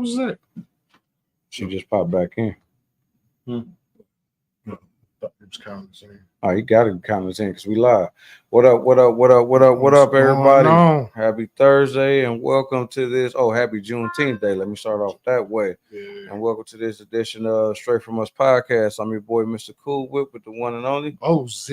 was that? She just popped back in. Oh, you got to count us in because we live. What up, everybody? Happy Thursday and welcome to this. Oh, happy Juneteenth Day. Let me start off that way. Yeah. And welcome to this edition of Straight From Us podcast. I'm your boy, Mr. Kool, Whipp with the one and only OZ.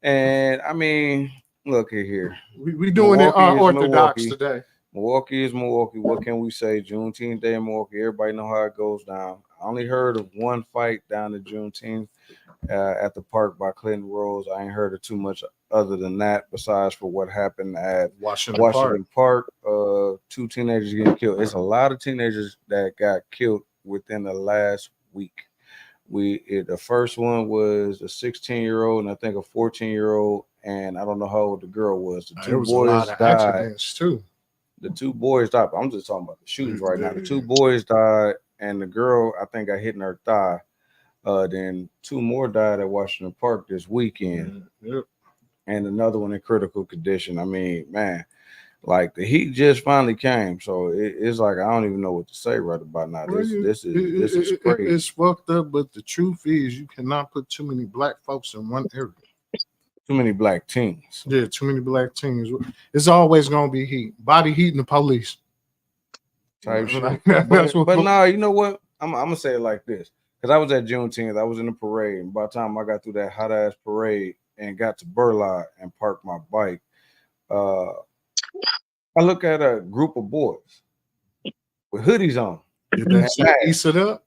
And I mean, look here. We doing Milwaukee it unorthodox today. Milwaukee is Milwaukee. What can we say? Juneteenth Day in Milwaukee. Everybody know how it goes down. I only heard of one fight down to Juneteenth at the park by Clinton Rose. I ain't heard of too much other than that, besides for what happened at Washington Park. Two teenagers getting killed. It's a lot of teenagers that got killed within the last week. The first one was a 16-year-old and I think a 14-year-old, and I don't know how old the girl was. The two boys died too. The two boys died. I'm just talking about the shootings right now. The two boys died, and the girl I think got hit in her thigh. Then two more died at Washington Park this weekend, and another one in critical condition. I mean, man, like the heat just finally came, so it's like I don't even know what to say right about now. This is crazy. It's fucked up, but the truth is, you cannot put too many black folks in one area. Too many black teens. Yeah, too many black teens. It's always gonna be heat, body heat, and the police. Type shit. But nah, you know what? I'm gonna say it like this. Because I was at Juneteenth, I was in the parade, and by the time I got through that hot ass parade and got to Burleigh and parked my bike, I look at a group of boys with hoodies on. Did they say ease it up?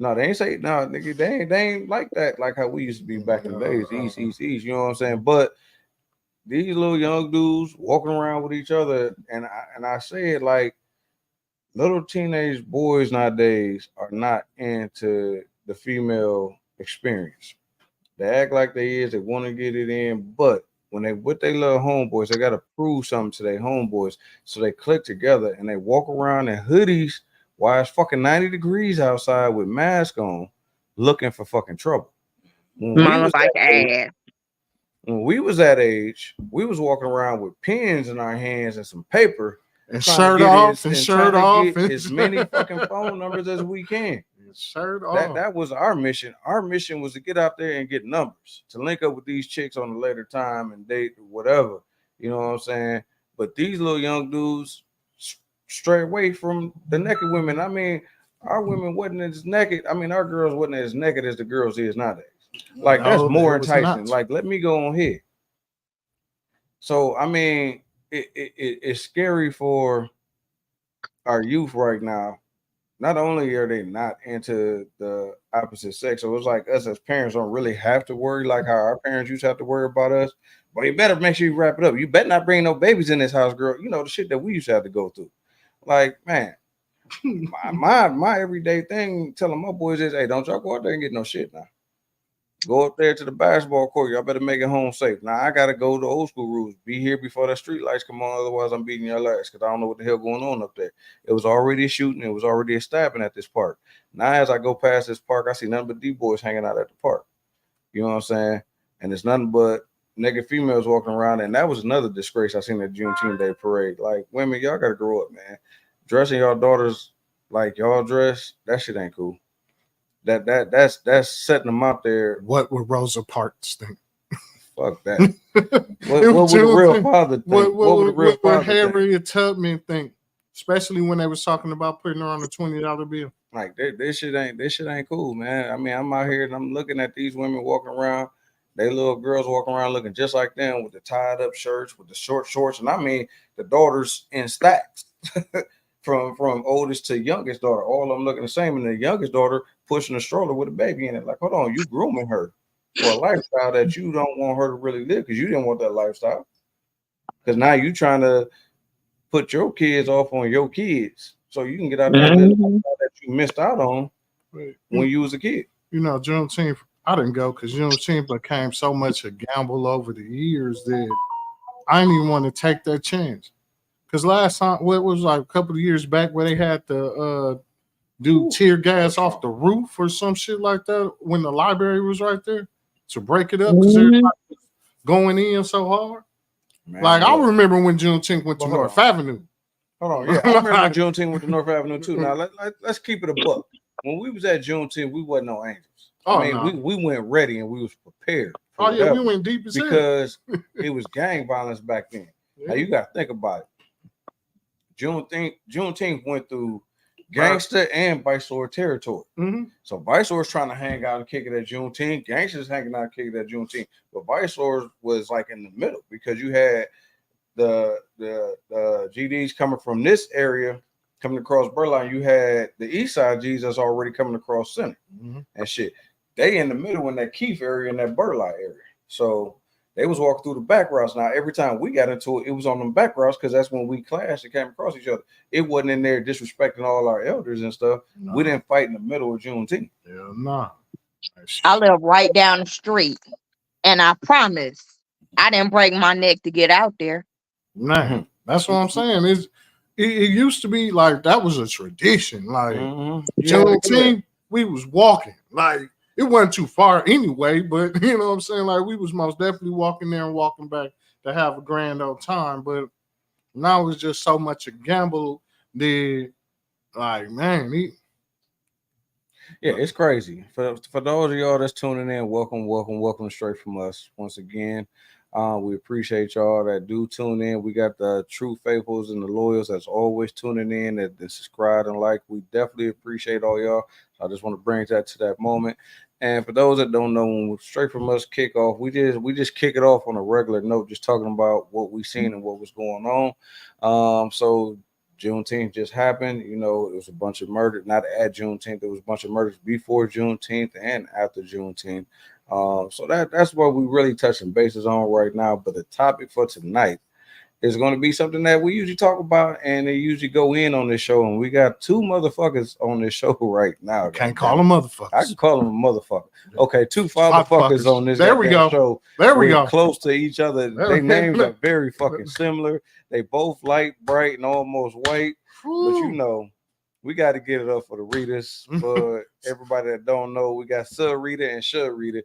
No, they ain't say no, nigga. They ain't like that, like how we used to be back in the days. East. You know what I'm saying? But these little young dudes walking around with each other, and I say it like, little teenage boys nowadays are not into the female experience. They act like they want to get it in, but when they with their little homeboys, they got to prove something to their homeboys. So they click together and they walk around in hoodies while it's fucking 90 degrees outside with masks on, looking for fucking trouble. When we was that age, we was walking around with pens in our hands and some paper, and shirt off, as many fucking phone numbers as we can. Shirt off. That was our mission. Our mission was to get out there and get numbers, to link up with these chicks on a later time and date or whatever. You know what I'm saying? But these little young dudes straight away from the naked women. I mean, our women wasn't as naked. I mean, our girls wasn't as naked as the girls is nowadays. Like, that's more enticing. Like, let me go on here. So, I mean, it's scary for our youth right now. Not only are they not into the opposite sex, so it's like us as parents don't really have to worry like how our parents used to have to worry about us. But you better make sure you wrap it up. You better not bring no babies in this house, girl. You know, the shit that we used to have to go through. Like, man, my everyday thing telling my boys is, hey, don't y'all go out there and get no shit now. Go up there to the basketball court. Y'all better make it home safe. Now, I got to go to old school rules. Be here before the street lights come on. Otherwise, I'm beating your ass because I don't know what the hell going on up there. It was already a shooting. It was already a stabbing at this park. Now, as I go past this park, I see nothing but D-boys hanging out at the park. You know what I'm saying? And it's nothing but naked females walking around. And that was another disgrace I seen at Juneteenth Day parade. Like, women, y'all got to grow up, man. Dressing y'all daughters like y'all dress, that shit ain't cool. That's setting them out there. What would Rosa Parks think? Fuck that. what would the real father think? What would the real father think? Harriet Tubman think? Especially when they was talking about putting her on a $20 bill. Like this shit ain't cool, man. I mean, I'm out here and I'm looking at these women walking around. They little girls walking around looking just like them with the tied up shirts, with the short shorts, and I mean the daughters in stacks. From oldest to youngest daughter, all of them looking the same, and the youngest daughter pushing a stroller with a baby in it. Like, hold on, you grooming her for a lifestyle that you don't want her to really live because you didn't want that lifestyle. Because now you trying to put your kids off on your kids so you can get out there that you missed out on when you was a kid. You know, Juneteenth, I didn't go because Juneteenth became so much a gamble over the years that I didn't even want to take that chance. Because last time, what was like a couple of years back where they had to do tear gas off the roof or some shit like that when the library was right there to break it up because everybody was going in so hard. Man, like, I remember when Juneteenth went to North Avenue. Hold on, yeah, I remember Juneteenth with the North Avenue too. Now let's keep it a buck. When we was at Juneteenth, we wasn't no angels. I mean, we went ready and we was prepared. Oh yeah, we went deep as hell because it was gang violence back then. Yeah. Now you got to think about it. Juneteenth went through gangster and Viceroy territory. Mm-hmm. So Viceroy's trying to hang out and kick it at Juneteenth. Gangsters hanging out and kick it at Juneteenth. But Viceroy was like in the middle because you had the GDs coming from this area coming across Burline. You had the East Side G's that's already coming across Center and shit. They in the middle in that Keith area and that Burline area. So they was walking through the back routes. Now, every time we got into it, it was on them back routes because that's when we clashed and came across each other. It wasn't in there disrespecting all our elders and stuff. No. We didn't fight in the middle of Juneteenth. Yeah, no. I live right down the street, and I promise I didn't break my neck to get out there. Nah, that's what I'm saying. It used to be like that was a tradition. Like Juneteenth, we was walking. Like it wasn't too far anyway, but you know what I'm saying? Like we was most definitely walking there and walking back to have a grand old time. But now it's just so much a gamble that like, man, yeah, it's crazy. For those of y'all that's tuning in, welcome straight from us once again. We appreciate y'all that do tune in. We got the true faithfuls and the loyals that's always tuning in, that subscribe and like. We definitely appreciate all y'all. I just want to bring that to that moment. And for those that don't know, when straight from us kick off, we just kick it off on a regular note, just talking about what we seen and what was going on. So Juneteenth just happened. You know, it was a bunch of murders, not at Juneteenth. There was a bunch of murders before Juneteenth and after Juneteenth. So that's what we really touching bases on right now. But the topic for tonight is going to be something that we usually talk about and they usually go in on this show. And we got two motherfuckers on this show right now. Can't call them motherfuckers. I can call them a motherfucker. Okay, two fatherfuckers on this there we go. Show. There we go. Close to each other. Their names are very fucking similar. They both light, bright, and almost white. But you know, we got to get it up for the readers. For everybody that don't know, we got Sir Rita and Shug Rita.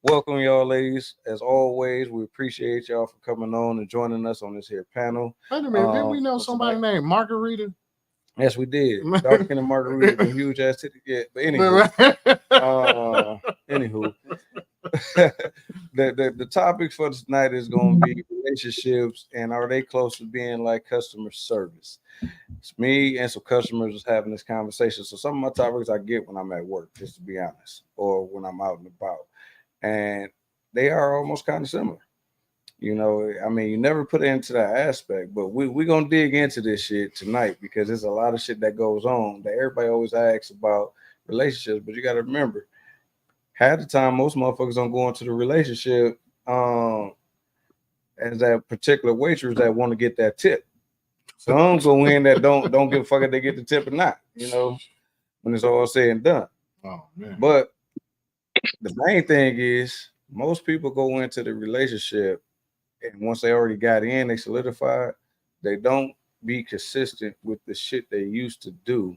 Welcome, y'all, ladies. As always, we appreciate y'all for coming on and joining us on this here panel. Wait a minute, didn't we know somebody named Margarita? Yes, we did. Dark and Margarita, huge ass titty. Yeah, but anywho, the topic for tonight is going to be relationships and are they close to being like customer service? It's me and some customers was having this conversation. So some of my topics I get when I'm at work, just to be honest, or when I'm out and about. And they are almost kind of similar. You know, I mean, you never put it into that aspect, but we're going to dig into this shit tonight because there's a lot of shit that goes on that everybody always asks about relationships. But you got to remember, half the time, most motherfuckers don't go into the relationship as that particular waitress that want to get that tip. Some go in that don't give a fuck if they get the tip or not, you know, when it's all said and done. Oh, man. But the main thing is most people go into the relationship and once they already got in, they solidified, they don't be consistent with the shit they used to do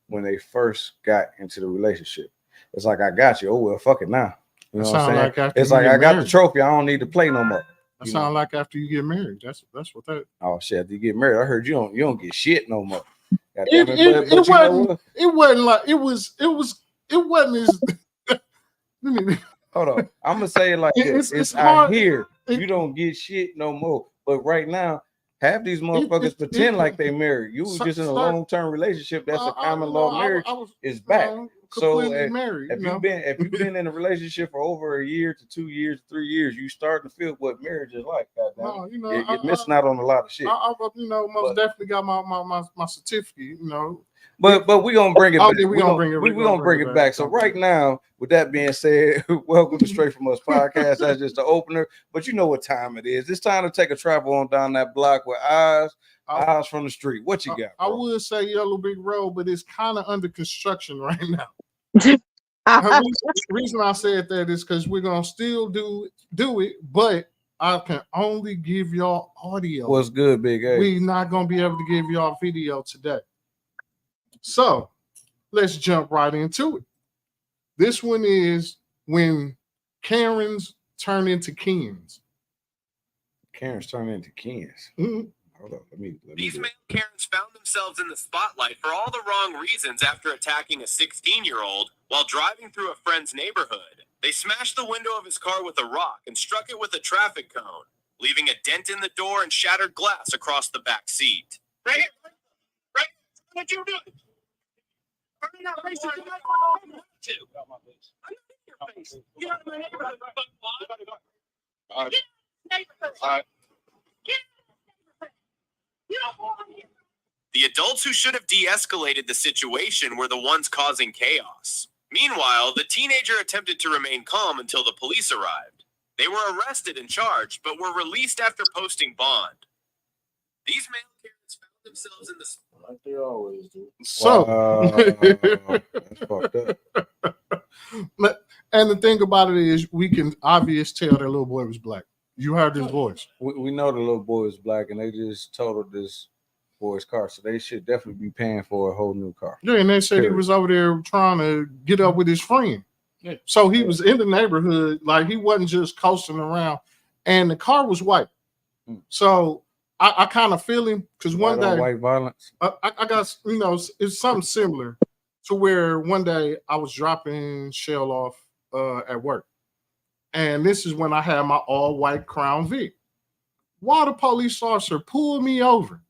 when they first got into the relationship. It's like, I got you. Oh, well, fuck it now. You know what I'm saying? It's like, I got the trophy. I don't need to play no more. That sounds like after you get married. That's what that. Oh, shit. After you get married, I heard you don't get shit no more. It wasn't as hold on. I'm gonna say it like this. It's hard. I hear you don't get shit no more. But right now, half these motherfuckers pretend like they married. You was just in a long-term relationship. That's a common law marriage. Is back. So married, if you've been in a relationship for over a year to 2 years, 3 years, you starting to feel what marriage is like. Goddamn, you're missing out on a lot of shit. Most definitely got my certificate. But we're gonna bring it back. We're gonna bring it back. So right now, with that being said, welcome to Straight From Us podcast. That's just the opener. But you know what time it is. It's time to take a travel on down that block with eyes from the street. What you got, bro? I would say Yellow Brick Road, but it's kind of under construction right now. The reason I said that is because we're gonna still do it, but I can only give y'all audio. What's good, Big A? We're not gonna be able to give y'all video today. So let's jump right into it. This one is when Karens turn into Kens. Karens turn into Kens. Mm-hmm. Hold on, let me These do male it. Karens found themselves in the spotlight for all the wrong reasons after attacking a 16-year-old while driving through a friend's neighborhood. They smashed the window of his car with a rock and struck it with a traffic cone, leaving a dent in the door and shattered glass across the back seat. Right here. Right here. What you doing? I'm not in your face. Get out of my neighborhood. All right. All right. The adults who should have de-escalated the situation were the ones causing chaos. Meanwhile, the teenager attempted to remain calm until the police arrived. They were arrested and charged, but were released after posting bond. These male Karens found themselves in the... Like they always do. So, That's fucked up. and the thing about it is, we can obviously tell that little boy was black. You heard his voice. We know the little boy is black, and they just totaled this boy's car, so they should definitely be paying for a whole new car. Yeah, and they said he was over there trying to get up with his friend. Yeah. So he was in the neighborhood, like he wasn't just coasting around, and the car was white. So I kind of feel him because one day white violence. I got, you know, it's something similar to where one day I was dropping Shell off at work. And this is when I had my all-white Crown Vic. Why the police officer pulled me over?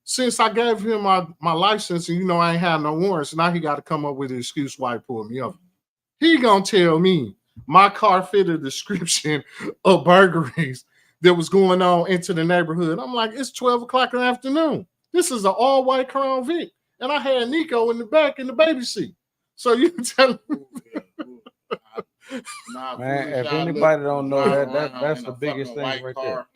Since I gave him my license and, you know, I ain't had no warrants, now he got to come up with an excuse why he pulled me over. He gonna tell me my car fit a description of burglaries that was going on into the neighborhood. I'm like, it's 12 o'clock in the afternoon. This is an all-white Crown Vic. And I had Nico in the back in the baby seat. So you tell me. Nah, Man, fool, if y'all anybody look don't know around that's in the a biggest fucking thing white right car,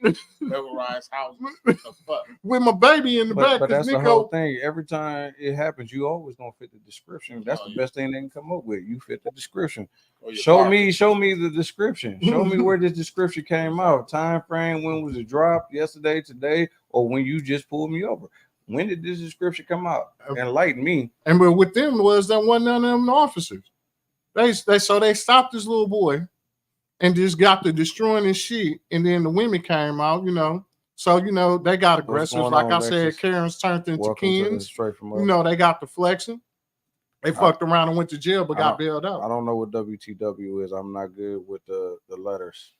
Burglarized houses. What the fuck? With my baby in the back. But that's Nico, the whole thing. Every time it happens, you always gonna fit the description. That's Oh, the yeah. best thing they can come up with. You fit the description. Or your Show car. me the description. Show me where this description came out. Time frame, when was it dropped? Yesterday, today, or when you just pulled me over? When did this description come out? Enlighten me. And but with them was that wasn't none of them officers. They stopped this little boy and just got to destroying his shit. And then the women came out, you know. So, you know, they got aggressive. going Like on, I said, Lexus? Karen's turned into Welcome to the Kens. Straight from You Us. know, they got the flexing. They fucked around and went to jail, but got bailed I out. don't know what WTW is. I'm not good with the letters.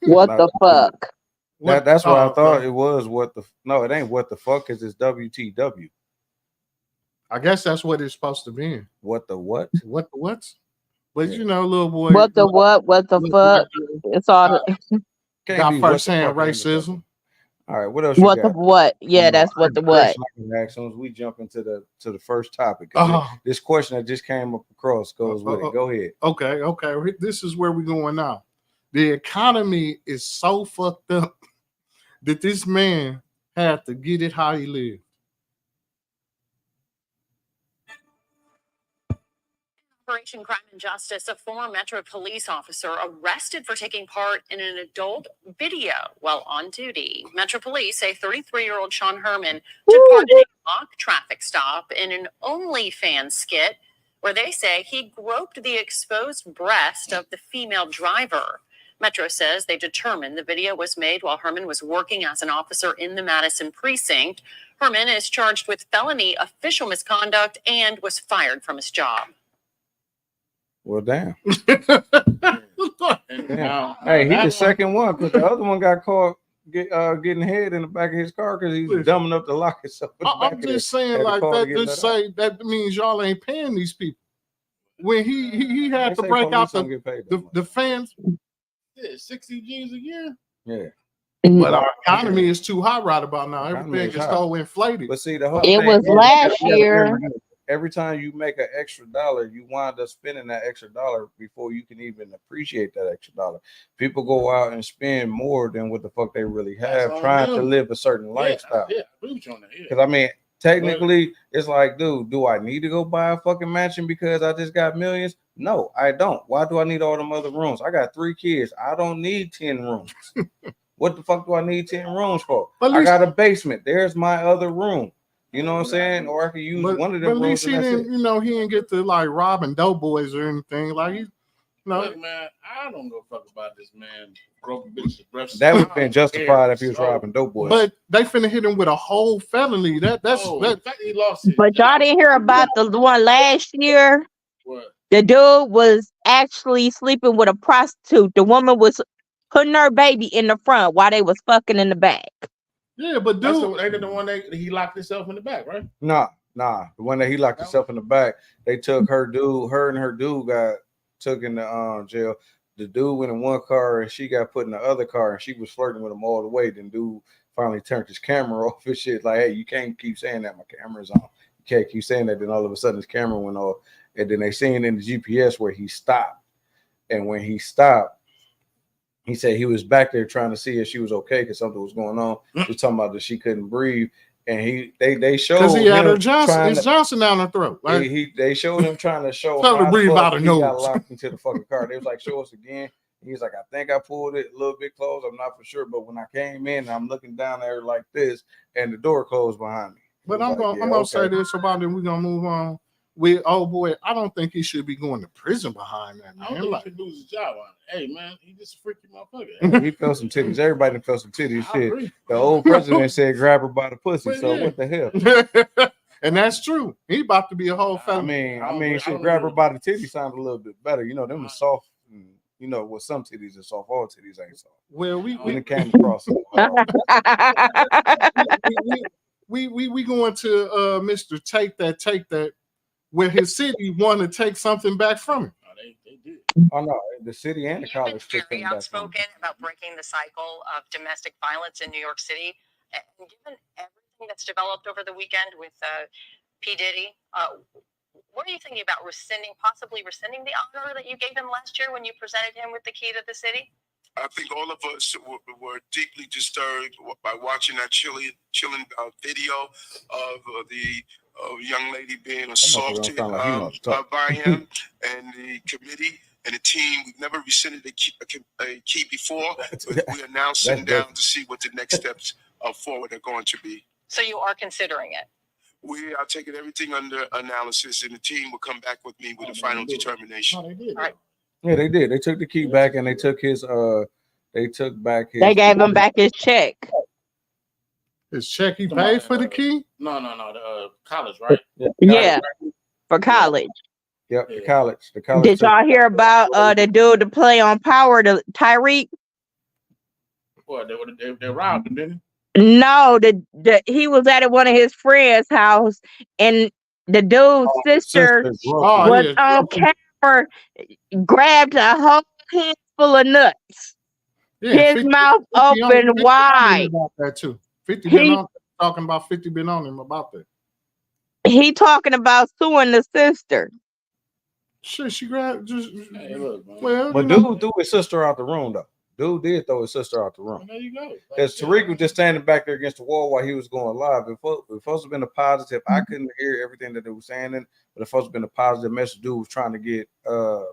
What the fuck? That's what I thought okay. it was. No, it ain't what the fuck, is it's WTW. I guess that's what it's supposed to be. What the what? What the what? But you know, little boy. What the what? What the fuck? It's all the Can't got be what the firsthand fuck. racism. All right, what else you what the got? what? Yeah, that's what the what. As soon as we jump into the first topic, 'cause this question that just came up across goes with it. Go ahead. Okay. This is where we're going now. The economy is so fucked up that this man had to get it how he lived. Operation Crime and Justice, a former Metro police officer arrested for taking part in an adult video while on duty. Metro police say 33-year-old Sean Herman took part in a mock traffic stop in an OnlyFans skit where they say he groped the exposed breast of the female driver. Metro says they determined the video was made while Herman was working as an officer in the Madison precinct. Herman is charged with felony official misconduct and was fired from his job. Well, damn. And now, Hey, he that the second one, because the other one got caught getting head in the back of his car because he was dumb enough to lock himself. I'm just saying like that. Just say that means y'all ain't paying these people. When he had to break out the fans. Yeah, 60 G's a year. Yeah. But our economy is too high right about now. Everything is so inflated. But see, the whole It thing was last year. Every time you make an extra dollar, you wind up spending that extra dollar before you can even appreciate that extra dollar. People go out and spend more than what the fuck they really have, trying to live a certain lifestyle. Yeah, because I mean, technically, it's like, dude, do I need to go buy a fucking mansion because I just got millions? No, I don't. Why do I need all them other rooms? I got 3 kids. I don't need 10 rooms. What the fuck do I need 10 rooms for? I got a basement. There's my other room. You know what I'm saying? Or I could use one of them. But at least he didn't, you know, he didn't get to like robbing doughboys or anything. Like No, Look, man, I don't go fuck about this man. Broke bitches' breasts. That would have been justified if he was robbing dope boys. but they finna hit him with a whole felony. That's the fact he lost it. But y'all didn't hear about the one last year. What? The dude was actually sleeping with a prostitute. The woman was putting her baby in the front while they was fucking in the back. yeah, but That's dude, ain't it the one that he locked himself in the back, right? Nah. The one that he locked himself in the back, they took her and her dude got took in the jail. The dude went in one car and she got put in the other car and she was flirting with him all the way. Then dude finally turned his camera off and shit. Like, hey, you can't keep saying that. My camera's on. You can't keep saying that. Then all of a sudden his camera went off. And then they seen in the GPS where he stopped. And when he stopped, he said he was back there trying to see if she was okay because something was going on. He was talking about that she couldn't breathe. And they showed because he had her him Johnson down her throat. Like, they showed him trying to show Tell her to how breathe the out fuck her he got nose. locked into the fucking car. They was like, show us again. He was like, I think I pulled it a little bit close. I'm not for sure, but when I came in, I'm looking down there like this, and the door closed behind me. but I'm gonna say this about it. We're gonna move on. With boy, I don't think he should be going to prison behind that, I don't man. think Like, he could lose his job on it. Hey, man, he just a freaky motherfucker. He felt some titties. Everybody done felt some titties. I Shit. agree. The old president said, grab her by the pussy. Well, So yeah. what the hell? and that's true. He about to be a whole I felony. mean, she grab her by the titty sounded a little bit better. You know, them was soft. And, you know, with some titties are soft, all titties ain't soft. Well, When it came across, we going to Mr. Take That, where his city want to take something back from him. Oh, they did. oh no, the city and the You've been college took very them back from him. outspoken about breaking the cycle of domestic violence in New York City. And given everything that's developed over the weekend with P. Diddy, what are you thinking about possibly rescinding the honor that you gave him last year when you presented him with the key to the city? I think all of us were deeply disturbed by watching that chilling video of the young lady being assaulted by him and the committee and the team. We've never rescinded a key before, but we are now sitting down to see what the next steps forward are going to be. So you are considering it? We are taking everything under analysis, and the team will come back with me with a final determination. No, they did. All right. Yeah, they did. They took the key back and they took his they gave him back his check. His check he paid for the key? No, the college, right? Yeah, for college. Yep, Yeah. the college. Did y'all hear about the dude to play on Power, the Tyreek? What, they robbed him, didn't No, he was at one of his friends' house, and the dude's sister was on camera, grabbed a whole handful of nuts. Yeah, His 50 mouth 50 on- open 50 on him wide. about that too. 50 He- been on talking about 50 been on him about that. He talking about suing the sister. Shit, she grabbed just Hey, look, man. well, But you know, dude threw his sister out the room though. Dude did throw his sister out the Well, room. there you go. Because Tariq was just standing back there against the wall while he was going live. If it was been a positive, I couldn't hear everything that they were saying, but if it was been a positive message, dude was trying to get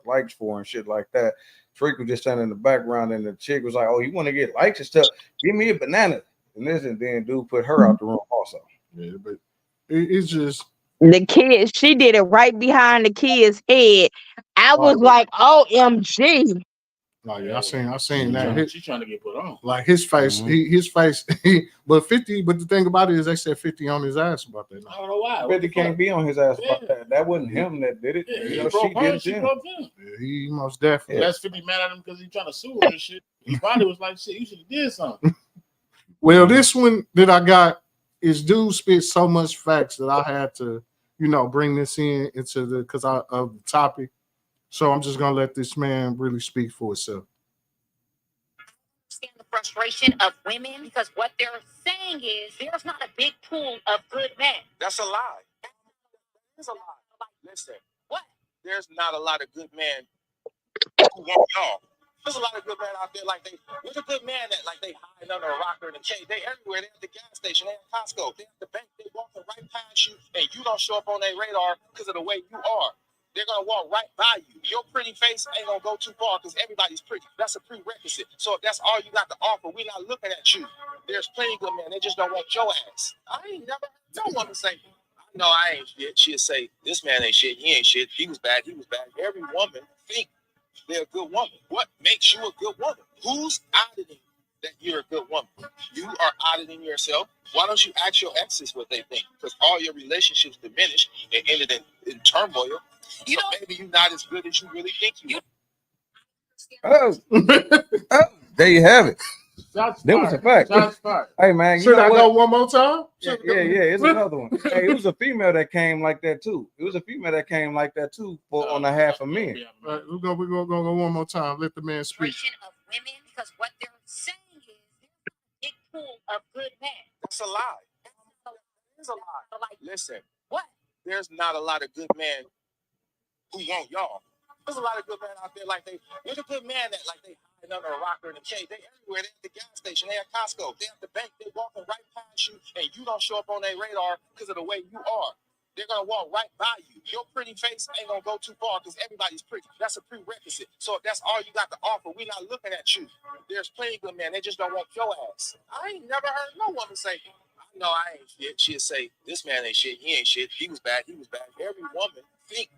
likes for and shit like that. Tariq was just standing in the background, and the chick was like, "Oh, you want to get likes and stuff? Give me a banana." And then dude put her out the room also. yeah, but it's just The kid, she did it right behind the kid's head. I was like, OMG. oh yeah, I seen that. She's trying to get put on. Like his face, Mhm. his face. But 50. But the thing about it is, they said 50 on his ass about that. I don't know why. 50 can't be on his ass about Yeah. that. That wasn't him that did it. Yeah, You he know, broke she her, did it. she to him. broke him. Yeah, he most definitely. That's 50 mad at him because he's trying to sue her and shit. He probably was like, shit, you should have did something. Well, this one that I got is dude spit so much facts that I had to, bring this into the because of the topic. So I'm just gonna let this man really speak for itself. Understand the frustration of women because what they're saying is there's not a big pool of good men. That's a lie. It's a lie. Listen, What? there's not a lot of good men who want y'all. There's a lot of good men out there there's a good man that they hide under a rocker in a cave. They everywhere. They at the gas station. They at Costco. They at the bank. They walking right past you, and you don't show up on their radar because of the way you are. They're gonna walk right by you. Your pretty face ain't gonna go too far because everybody's pretty. That's a prerequisite. So if that's all you got to offer, we're not looking at you. There's plenty of good men. They just don't want your ass. I ain't never heard no woman say, "No, I ain't shit." She'll say, "This man ain't shit. He ain't shit. He was bad. He was bad." Every woman think they're a good woman. What makes you a good woman? Who's auditing that you're a good woman? You are auditing yourself. Why don't you ask your exes what they think? Because all your relationships diminished and ended in turmoil. You know, maybe you're not as good as you really think you are. Oh, there you have it. Shots That was a fact. Shots fired. Hey man, Should I go one more time? Yeah, it's another one. Hey, it was a female that came like that too. It was a female that came like that too for on the half of men. Right, we're gonna go one more time. Let the man speak. Of women, because what they're saying is there's a big pool of good men. That's a lie. It's a lie. Like, Listen, what? there's not a lot of good men who want y'all. There's a lot of good men out there like there's a good man that like they hide under a rocker in the cave. They everywhere. They at the gas station. They at Costco. They at the bank. They walking right past you, and you don't show up on their radar because of the way you are. They're gonna walk right by you. Your pretty face ain't gonna go too far because everybody's pretty. That's a prerequisite. So if that's all you got to offer, we're not looking at you. There's plenty of good men. They just don't want your ass. I ain't never heard no woman say, "No, I ain't shit." She'll say, "This man ain't shit. He ain't shit. He was bad. He was bad." Every woman think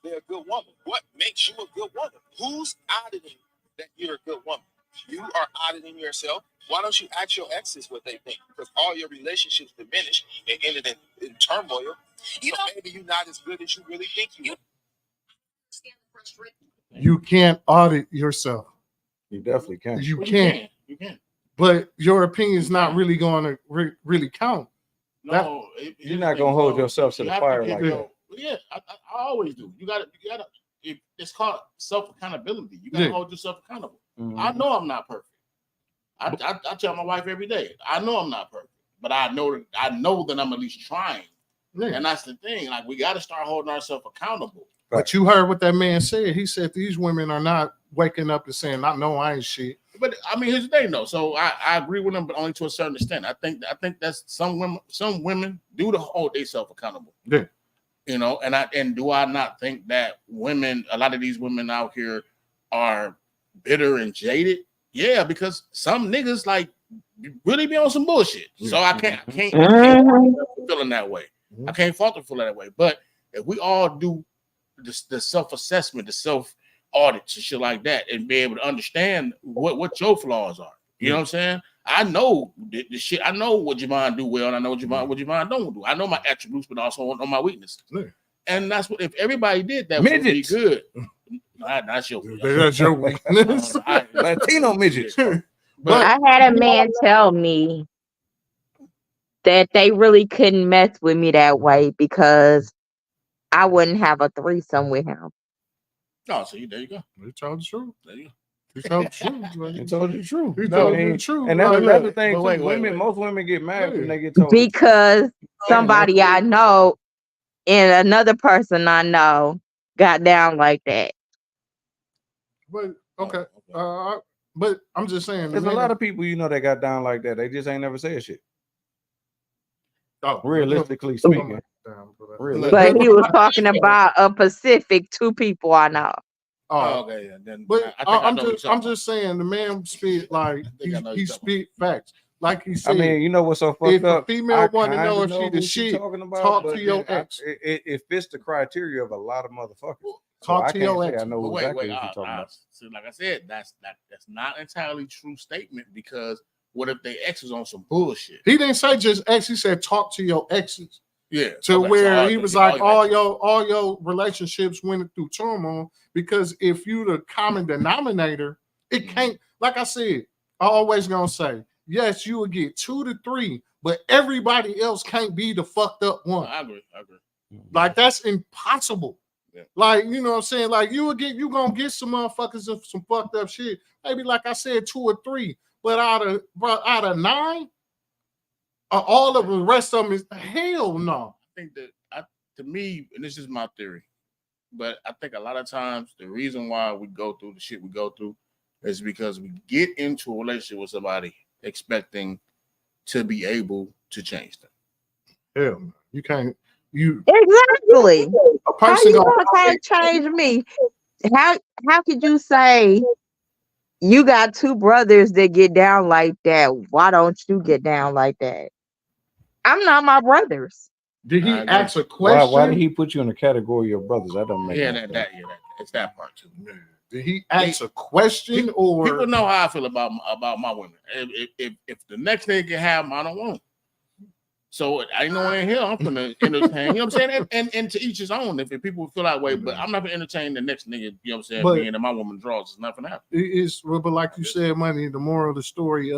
they're a good woman. What makes you a good woman? Who's auditing that you're a good woman? You are auditing yourself. Why don't you ask your exes what they think? Because all your relationships diminished and ended in turmoil. You know, maybe you're not as good as you really think you are. You can't audit yourself. You definitely can. You can't. You can. But your opinion is not really going to really count. No, You're not gonna hold yourself to the fire like that. Yeah, I always do. You gotta. It's called self accountability. You gotta hold yourself accountable. Mm-hmm. I know I'm not perfect. I tell my wife every day. I know I'm not perfect, but I know that I'm at least trying. Yeah. And that's the thing. Like, we got to start holding ourselves accountable. But you heard what that man said. He said these women are not waking up and saying, "I know I ain't shit." But I mean, here's the thing, though. So I agree with him, but only to a certain extent. I think that's some women do to hold themselves accountable. Yeah. You know, and do I not think that a lot of these women out here are bitter and jaded? Yeah, because some niggas like really be on some bullshit. So I can't feeling that way. I can't fault them for that way. But if we all do the self-assessment, the self-audits and shit like that, and be able to understand what your flaws are. You know what I'm saying? I know the shit. I know what Javon do well, and I know what Javon don't do. I know my attributes, but also know my weaknesses. Yeah. And that's what, if everybody did that, would be good. That's your weakness. Latino midgets. But I had a man tell me that they really couldn't mess with me that way because I wouldn't have a threesome with him. Oh, so there you go. He told the truth. There you go. He told the truth. He told you the truth. He told you the truth. And that's the thing. Most women get mad when they get told. Because somebody I know and another person I know got down like that. But okay. But I'm just saying, there's a lot of people that got down like that. They just ain't never said shit. Oh, realistically speaking. But he was talking about a Pacific, two people I know. Oh, okay. Yeah. Then, but I'm just saying the man speak like he speak facts. Like he said, I mean, you know what's so fucked up? If a female want to know if she the shit, talk to your ex. It fits the criteria of a lot of motherfuckers. Talk to your ex. I know exactly what you're talking about. So like I said, that's not entirely true statement, because what if they ex is on some bullshit? He didn't say just ex. He said talk to your exes. Yeah. To where he was like all your relationships went through turmoil, because if you the common denominator, it can't. Like I said, I always gonna say, yes, you will get 2 to 3, but everybody else can't be the fucked up one. I agree. Like, that's impossible. Yeah. Like, you know what I'm saying? Like, you gonna get some motherfuckers of some fucked up shit. Maybe, like I said, 2 or 3, but out of 9, all of the rest of them is hell no. I think that to me, and this is my theory, but I think a lot of times the reason why we go through the shit we go through is because we get into a relationship with somebody expecting to be able to change them. Hell no. You can't. Exactly. A person can't change me. How could you say you got 2 brothers that get down like that? Why don't you get down like that? I'm not my brothers. Did he ask a question? Why did he put you in the category of brothers? That don't make sense. It's that part too. Did he ask a question or people know how I feel about my women? If the next nigga can have them, I don't want them. So I know in here I'm gonna entertain. You know what I'm saying? And to each his own. If people feel that way, but I'm not gonna entertain the next nigga. You know what I'm saying? Being that my woman draws, it's nothing happen. It's but like you said, money. The moral of the story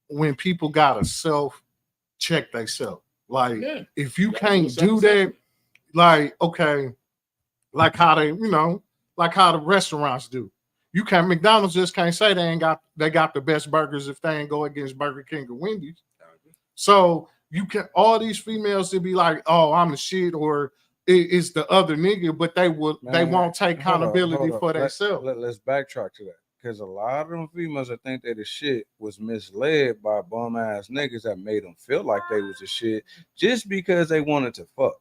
when people gotta self-check themselves. Like if you can't do that, like okay, like how they, like how the restaurants do. You can't. McDonald's just can't say they got the best burgers if they ain't go against Burger King or Wendy's. So you can all these females to be like, oh, I'm the shit, or it's the other nigga, but they won't take accountability for themselves. Let's backtrack to that. Because a lot of them females that think they the shit was misled by bum ass niggas that made them feel like they was the shit just because they wanted to fuck.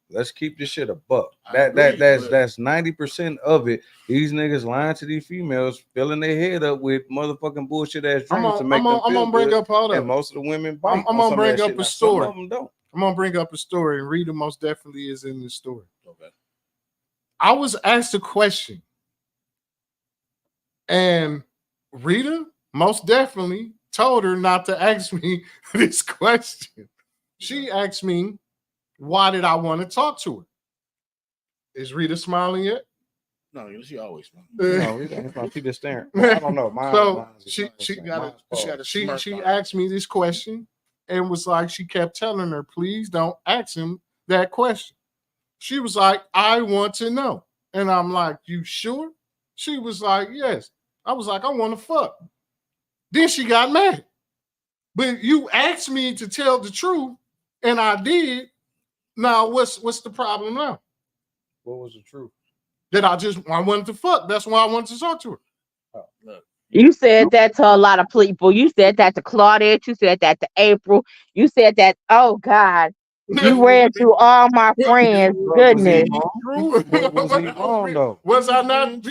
Let's keep this shit a buck. That's 90% of it. These niggas lying to these females, filling their head up with motherfucking bullshit ass dreams to make them feel I'm gonna bring up all that. And most of the women bite. I'm gonna bring up a story. Some of them don't. I'm gonna bring up a story, and Rita most definitely is in the story. Okay. I was asked a question, and Rita most definitely told her not to ask me this question. She asked me, why did I want to talk to her? Is Rita smiling yet? No, she always smiling. No, she just staring. I don't know. She asked me this question and was like, she kept telling her, please don't ask him that question. She was like, I want to know. And I'm like, you sure? She was like, yes. I was like, I want to fuck. Then she got mad. But you asked me to tell the truth, and I did. Now, what's the problem now? What was the truth? That I wanted to fuck. That's why I wanted to talk to her. Oh, look. You said that to a lot of people. You said that to Claudette. You said that to April. You said that, oh God. You read through all my friends. Goodness. Was he wrong though? Was I not?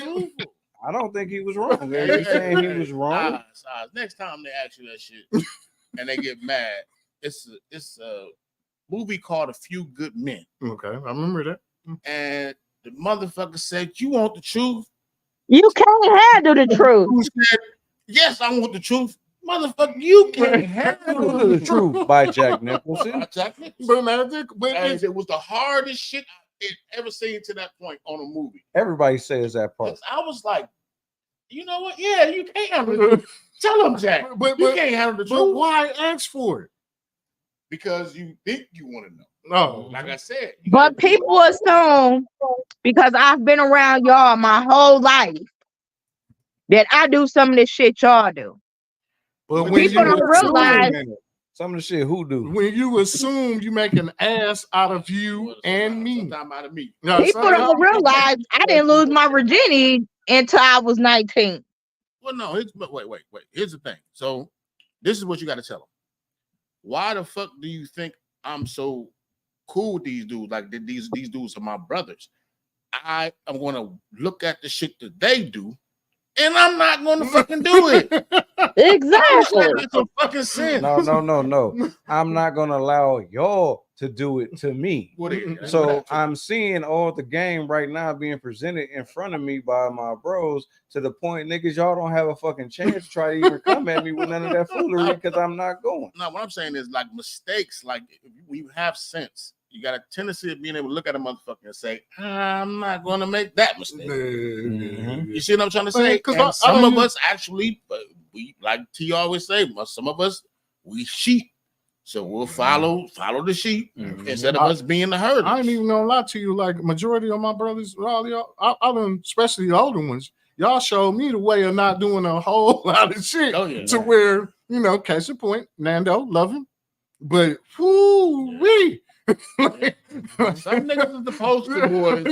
I don't think he was wrong. Are you saying he was wrong? Next time they ask you that shit and they get mad, it's a movie called A Few Good Men. Okay, I remember that. And the motherfucker said, you want the truth? You can't handle the truth. Who said, yes, I want the truth. Motherfucker, you can't handle the truth. By Jack Nicholson. Jack Nicholson. But it was the hardest shit I've ever seen to that point on a movie. Everybody says that part. I was like, you know what? Yeah, you can't handle the truth. Tell him, Jack. You can't handle the truth. But why ask for it? Because you think you want to know. No, like I said. But people assume, because I've been around y'all my whole life, that I do some of this shit y'all do. But when people don't realize some of the shit who do. When you assume you make an ass out of you and me. Out of me. People don't realize I didn't lose my virginity until I was 19. Well, no, but wait. Here's the thing. So this is what you got to tell them. Why the fuck do you think I'm so cool with these dudes? Like these dudes are my brothers. I am going to look at the shit that they do, and I'm not going to fucking do it. Exactly. It's a fucking sin. No. I'm not going to allow y'all to do it to me. So I'm seeing all the game right now being presented in front of me by my bros to the point, niggas, y'all don't have a fucking chance to try to even come at me with none of that foolery because I'm not going. No, what I'm saying is like mistakes, like when you have sense, you got a tendency of being able to look at a motherfucker and say, I'm not going to make that mistake. Mm-hmm. You see what I'm trying to say? Because some of us actually, we like T always say, some of us, we sheep. So we'll follow the sheep instead of us being the herders. I ain't even gonna lie to you. Like majority of my brothers, all y'all, I done, especially the older ones, y'all showed me the way of not doing a whole lot of shit where, case in point, Nando, love him. But whoo-wee. Some niggas is the poster boys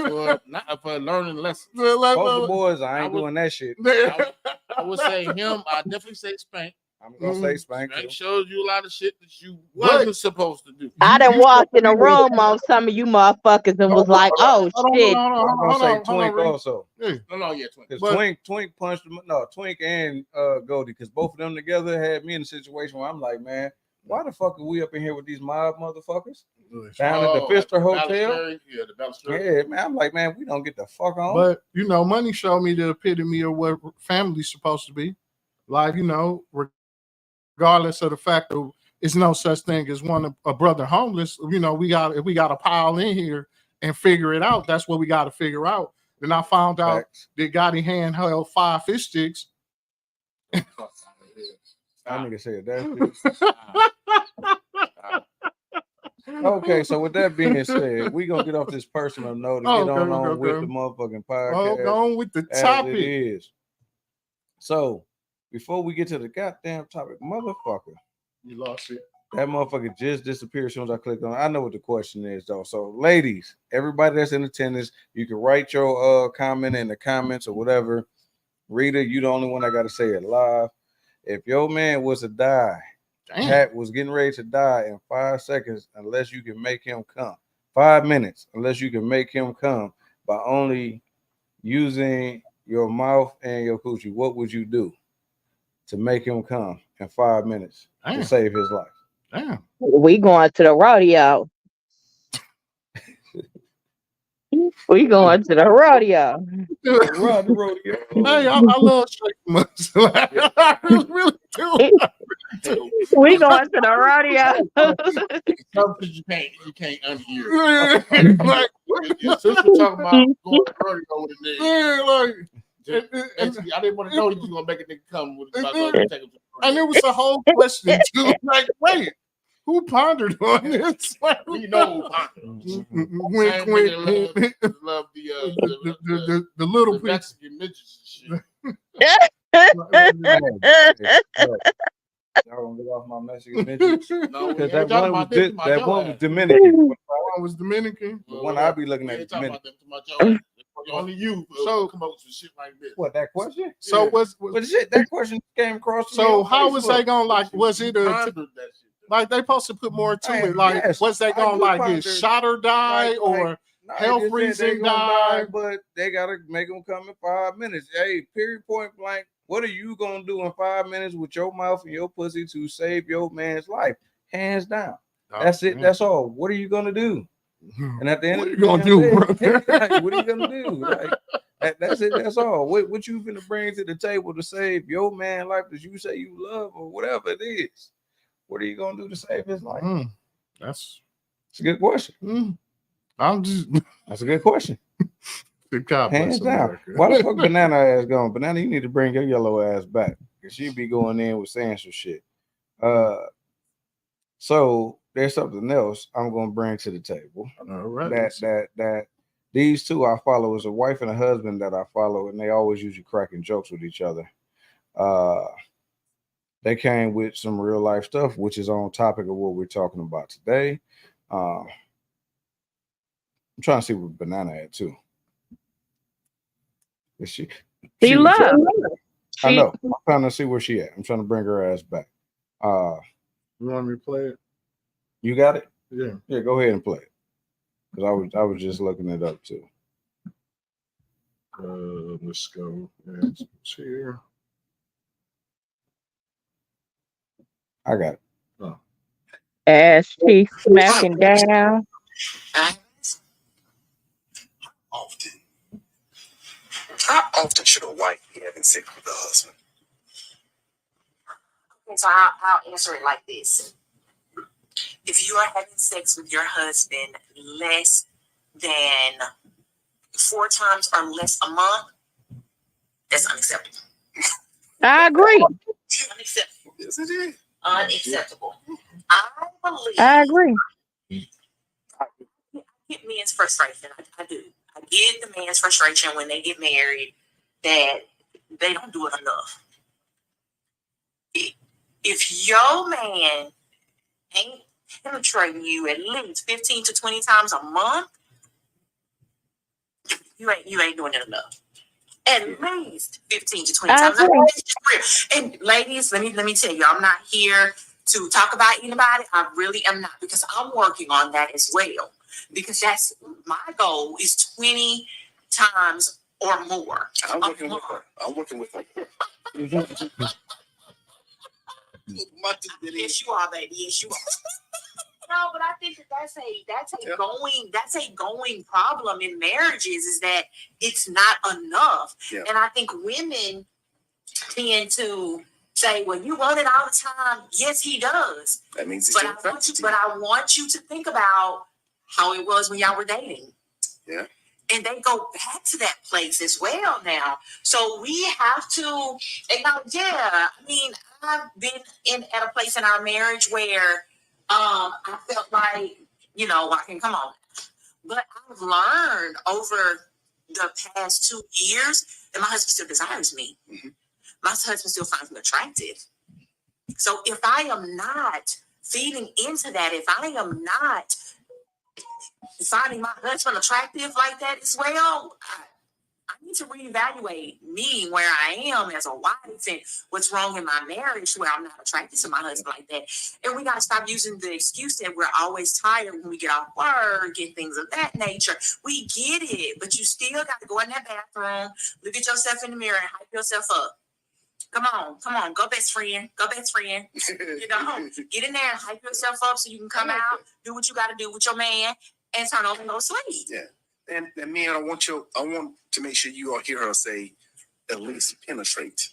for learning lessons. Poster boys, I ain't doing that shit. I would say him. I definitely say Spank. I'm gonna say Spank. Spank shows you a lot of shit that you wasn't supposed to do. I done walked in a room on some of you motherfuckers and was like, "Oh shit!" I'm gonna say Twink also. Twink. Because Twink punched him. No, Twink and Goldie, because both of them together had me in a situation where I'm like, man, why the fuck are we up in here with these mob motherfuckers? down at the Pfister Hotel. Yeah, the Balustrade. Yeah, man. I'm like, man, we don't get the fuck on. But you know, money showed me the epitome of what family's supposed to be. Like, you know, regardless of the fact that it's no such thing as a brother homeless. You know, we got to pile in here and figure it out. That's what we got to figure out. Then I found out that Gotti hand held 5 fish sticks. That nigga said that shit. Okay, so with that being said, we gonna get off this personal note and get on with the motherfucking podcast. On with the topic. It is. So before we get to the goddamn topic, motherfucker, you lost it. That motherfucker just disappeared as soon as I clicked on it. I know what the question is, though. So, ladies, everybody that's in attendance, you can write your comment in the comments or whatever. Rita, you the only one I got to say it live. If your man was to die, Pat was getting ready to die in 5 seconds, unless you can make him come. 5 minutes, unless you can make him come by only using your mouth and your coochie, what would you do to make him come in 5 minutes to save his life? Damn. We going to the rodeo. We going to the rodeo. Hey, I love straight much. I really do. We going to the rodeo. You can't unhear. Like, since we're talking about going to the rodeo with a nigga. Yeah, like. I didn't want to know that you gonna make a nigga come with and it was a whole question too. Like, wait, who pondered on this? You know who pondered. Love the little Mexican midgets and shit. Y'all gonna get off my Mexican midgets? No, because that one was Dominican. One was Dominican. The one I be looking at Dominican. Only you come up with some shit like this. What, that question? So but shit, that question came across. So how was they gonna was it like they supposed to put more to it? Like, was they gonna get shot or die or health reason die? But they gotta make them come in 5 minutes. Hey, period, point blank. What are you gonna do in 5 minutes with your mouth and your pussy to save your man's life? Hands down. That's it. That's all. What are you gonna do? And at the end, what are you gonna do? What are you gonna do? Like, that's it. That's all. What you gonna bring to the table to save your man life that you say you love or whatever it is? What are you gonna do to save his life? That's a good question. That's a good question. Hands down. Why the fuck Banana ass going? Banana, you need to bring your yellow ass back because she be going in with saying some shit. So there's something else I'm gonna bring to the table. All right. That these two I follow is a wife and a husband that I follow, and they always usually cracking jokes with each other. They came with some real life stuff, which is on topic of what we're talking about today. I'm trying to see what Banana at too. Is she love. I know. I'm trying to see where she at. I'm trying to bring her ass back. You want me to play it? You got it? Yeah. Yeah, go ahead and play it. Because I was just looking it up too. Let's go. It's here. I got it. Oh. Ass cheek smacking down. How often should a wife be having sex with her husband? Okay, so I'll answer it like this. If you are having sex with your husband less than 4 times or less a month, that's unacceptable. I agree. Unacceptable. Yes, it is. Unacceptable. I agree. I get men's frustration. I do. I get the man's frustration when they get married that they don't do it enough. If your man ain't penetrating you at least 15 to 20 times a month, you ain't doing it enough. At least 15 to 20 times. And ladies, let me tell you, I'm not here to talk about anybody. I really am not, because I'm working on that as well. Because that's my goal is 20 times or more. I'm working with her. Yes, you are, baby. Yes, you are. No, but I think that's a going problem in marriages is that it's not enough. Yeah. And I think women tend to say, well, you want it all the time. Yes, he does. That means but I want you to think about how it was when y'all were dating. Yeah. And they go back to that place as well now. So we have to acknowledge, yeah, I mean, I've been at a place in our marriage where I felt like, I can come on. But I've learned over the past 2 years that my husband still desires me. Mm-hmm. My husband still finds me attractive. So if I am not feeding into that, if I am not finding my husband attractive like that as well, I need to reevaluate me where I am as a wife and what's wrong in my marriage where I'm not attracted to my husband like that. And we got to stop using the excuse that we're always tired when we get off work and things of that nature. We get it, but you still got to go in that bathroom, look at yourself in the mirror and hype yourself up. Come on, go best friend. Get in there and hype yourself up so you can come out, do what you got to do with your man, and turn over and go to sleep. Yeah. And man, I want to make sure you all hear her say, at least penetrate.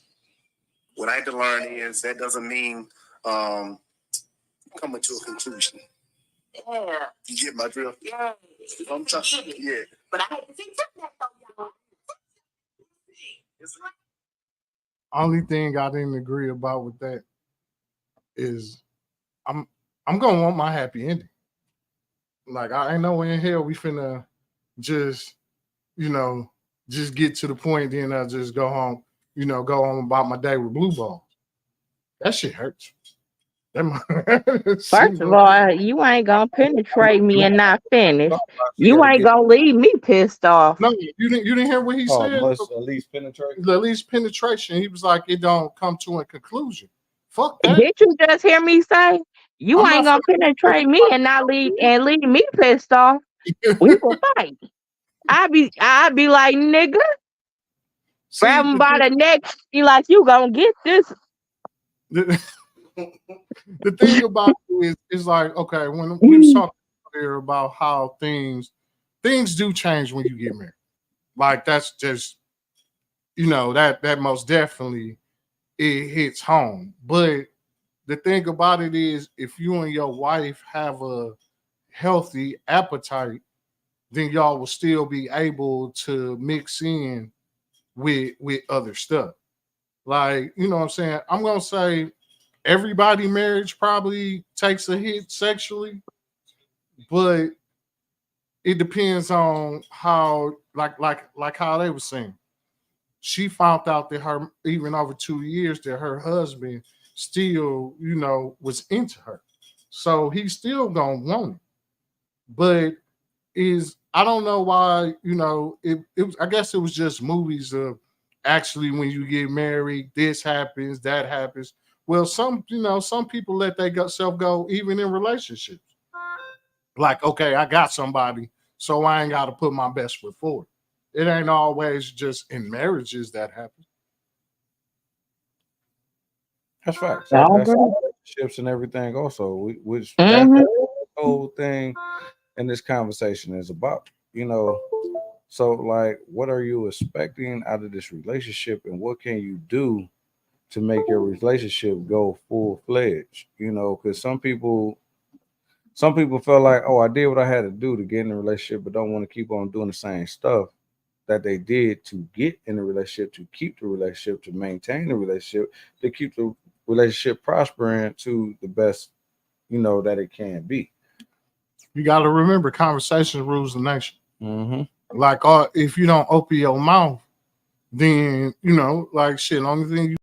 What I had to learn is that doesn't mean coming to a conclusion. Yeah. You get my drift? Yeah. I'm trying. Yeah. But I had to think that though, y'all. Only thing I didn't agree about with that is I'm gonna want my happy ending. Like I ain't no way in hell we finna just just get to the point, then I just go home, go on about my day with blue balls. That shit hurts. First of all, you ain't gonna penetrate me and not finish. You ain't gonna leave me pissed off. No, you didn't hear what he said. At least penetration. The least penetration. He was like, it don't come to a conclusion. Fuck that. Did you just hear me say you ain't gonna penetrate me and not leave me pissed off? We will fight. I'd be like, nigga, grab him by the neck. Be like, you gonna get this. The thing about it is like, okay, when we was talking earlier about how things do change when you get married. Like that's just, that most definitely it hits home. But the thing about it is, if you and your wife have a healthy appetite, then y'all will still be able to mix in with other stuff. Like, you know what I'm saying? I'm gonna say everybody marriage probably takes a hit sexually, but it depends on how like how they were saying. She found out that her, even over 2 years, that her husband still, was into her. So he's still gonna want it. But I don't know why, it was, I guess it was just movies of actually when you get married, this happens, that happens. Well, some people let their self go even in relationships. Like, okay, I got somebody, so I ain't got to put my best foot forward. It ain't always just in marriages that happens. That's facts. That's relationships and everything also, which that's the whole thing in this conversation is about, So like, what are you expecting out of this relationship and what can you do to make your relationship go full-fledged? Because some people feel like, oh, I did what I had to do to get in a relationship, but don't want to keep on doing the same stuff that they did to get in a relationship, to keep the relationship, to maintain the relationship, to keep the relationship prospering to the best, that it can be. You got to remember, conversation rules the nation. Mm-hmm. Like, if you don't open your mouth, then, like shit, only thing you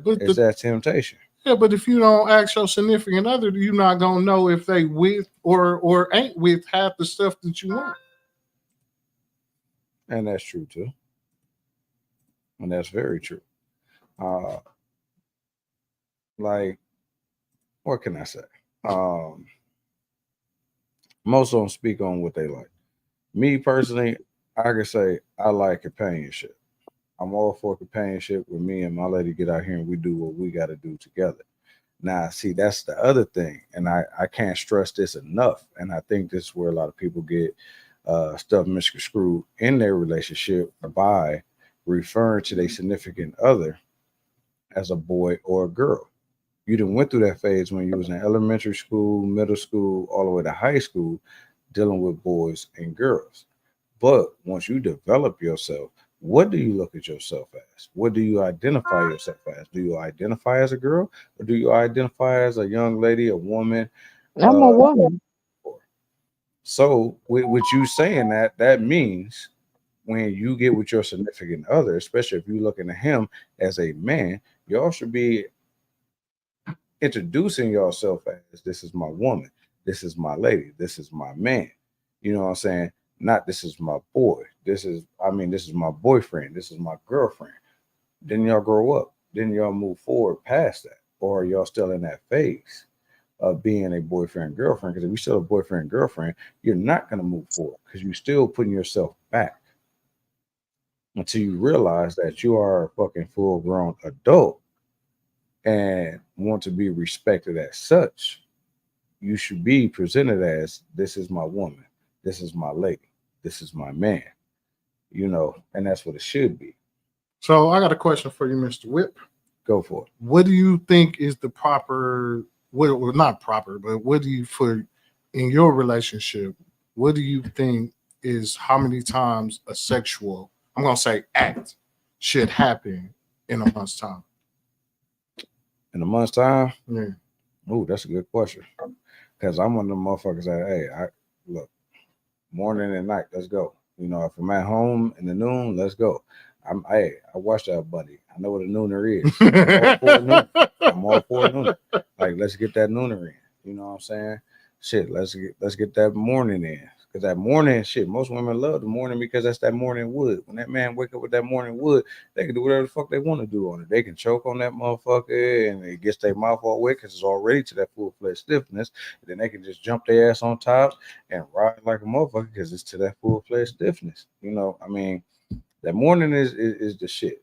but it's that temptation. Yeah, but if you don't ask your significant other, you're not gonna know if they with or ain't with half the stuff that you want. And that's true too. And that's very true. Like, what can I say? Most of them speak on what they like. Me personally, I can say I like companionship. I'm all for companionship with me and my lady get out here and we do what we got to do together. Now, see, that's the other thing, and I can't stress this enough. And I think this is where a lot of people get stuff misconstrued in their relationship by referring to their significant other as a boy or a girl. You done went through that phase when you was in elementary school, middle school, all the way to high school, dealing with boys and girls. But once you develop yourself, what do you look at yourself as? What do you identify yourself as? Do you identify as a girl, or do you identify as a young lady, a woman? I'm a woman. So with you saying that, that means when you get with your significant other, especially if you're looking at him as a man, y'all should be introducing yourself as, this is my woman, this is my lady, this is my man. You know what I'm saying? Not this is my boy. This is my boyfriend. This is my girlfriend. Then y'all grow up. Then y'all move forward past that. Or y'all still in that phase of being a boyfriend, girlfriend. Because if you're still a boyfriend, girlfriend, you're not going to move forward because you're still putting yourself back until you realize that you are a fucking full-grown adult and want to be respected as such. You should be presented as, this is my woman, this is my lady, this is my man, you know, and that's what it should be. So I got a question for you, Mr. Whipp. Go for it. What do you think is the proper, well, not proper, but what do you, for in your relationship, what do you think is how many times a sexual, I'm going to say act, should happen in a month's time? In a month's time? Yeah. Oh, that's a good question. Because I'm one of them motherfuckers that, hey, look, morning and night, let's go. You know, if I'm at home in the noon, let's go. I watched that, buddy. I know what a nooner is. I'm all for noon. Like, let's get that nooner in. You know what I'm saying? Shit, let's get that morning in. Because that morning, shit, most women love the morning because that's that morning wood. When that man wake up with that morning wood, they can do whatever the fuck they want to do on it. They can choke on that motherfucker and it gets their mouth all wet because it's already to that full-fledged stiffness. And then they can just jump their ass on top and ride like a motherfucker because it's to that full-fledged stiffness. You know, I mean, that morning is the shit.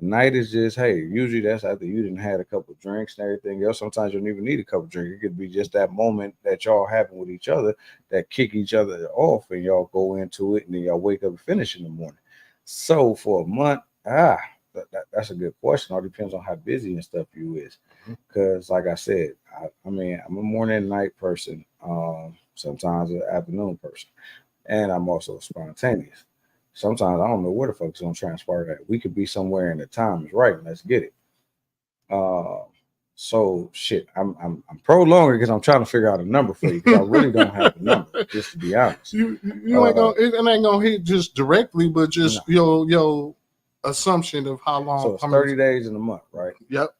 The night is just, hey, usually that's after you didn't had a couple of drinks and everything else. Sometimes you don't even need a couple of drinks. It could be just that moment that y'all having with each other that kick each other off and y'all go into it and then y'all wake up and finish in the morning. So for a month, that's a good question. All depends on how busy and stuff you is. Because like I said, I mean, I'm a morning and night person, sometimes an afternoon person. And I'm also spontaneous. Sometimes I don't know where the fuck it's gonna transpire at. We could be somewhere and the time is right. And let's get it. So shit, I'm prolonging because I'm trying to figure out a number for you because I really don't have a number, just to be honest. You ain't gonna it ain't gonna hit just directly, but just your assumption of how long. So it's 30 days in a month, right? Yep.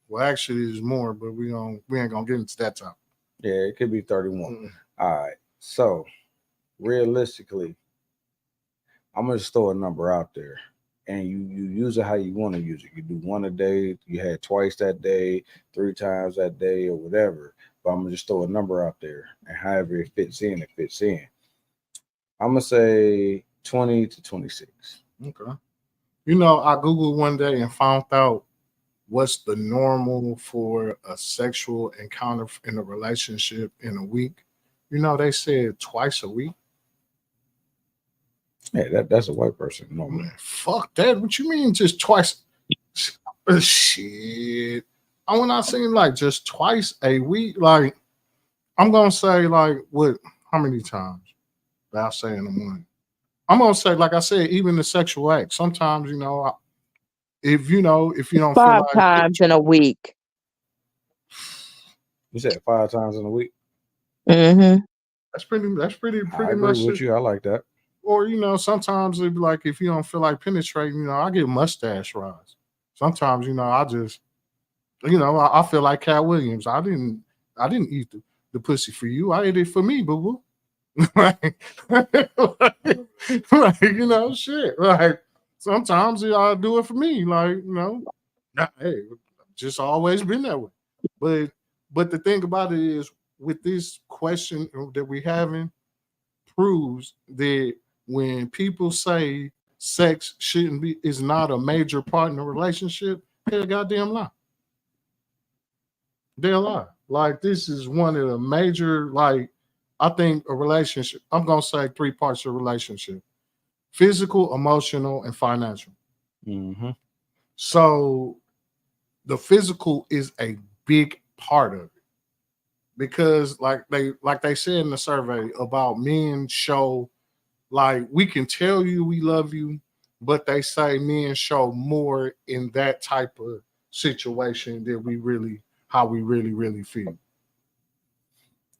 Well, actually, there's more, but we ain't gonna get into that time. Yeah, it could be 31. All right. So realistically, I'm gonna just throw a number out there, and you use it how you want to use it. You do one a day, you had twice that day, 3 times that day, or whatever. But I'm gonna just throw a number out there, and however it fits in, it fits in. I'm gonna say 20 to 26. Okay. You know, I Googled one day and found out what's the normal for a sexual encounter in a relationship in a week. You know, they said twice a week. Yeah, that's a white person. No, man. Fuck that. What you mean just twice? Shit. I when I seen like just twice a week, like I'm gonna say like what? How many times? I'll say in the morning. I'm gonna say, like I said, even the sexual act. Sometimes, you know, if you don't 5 feel like times in a week. You said 5 times in a week. Mm-hmm. That's pretty I agree much with you. I like that. Or, you know, sometimes it'd be like if you don't feel like penetrating, you know, I get mustache rise. Sometimes, you know, I just, you know, I feel like Cat Williams. I didn't eat the pussy for you. I ate it for me, boo boo. like, you know, shit. Like sometimes I do it for me. Like, you know, hey, just always been that way. But the thing about it is, with this question that we're having, proves that when people say sex is not a major part in a relationship, they're a goddamn lie. They're a lie. Like, this is one of the major, like, I think a relationship, I'm gonna say 3 parts of a relationship: physical, emotional, and financial. Mm-hmm. So the physical is a big part of it, because like they said in the survey about men show, like, we can tell you we love you, but they say men show more in that type of situation than how we really feel.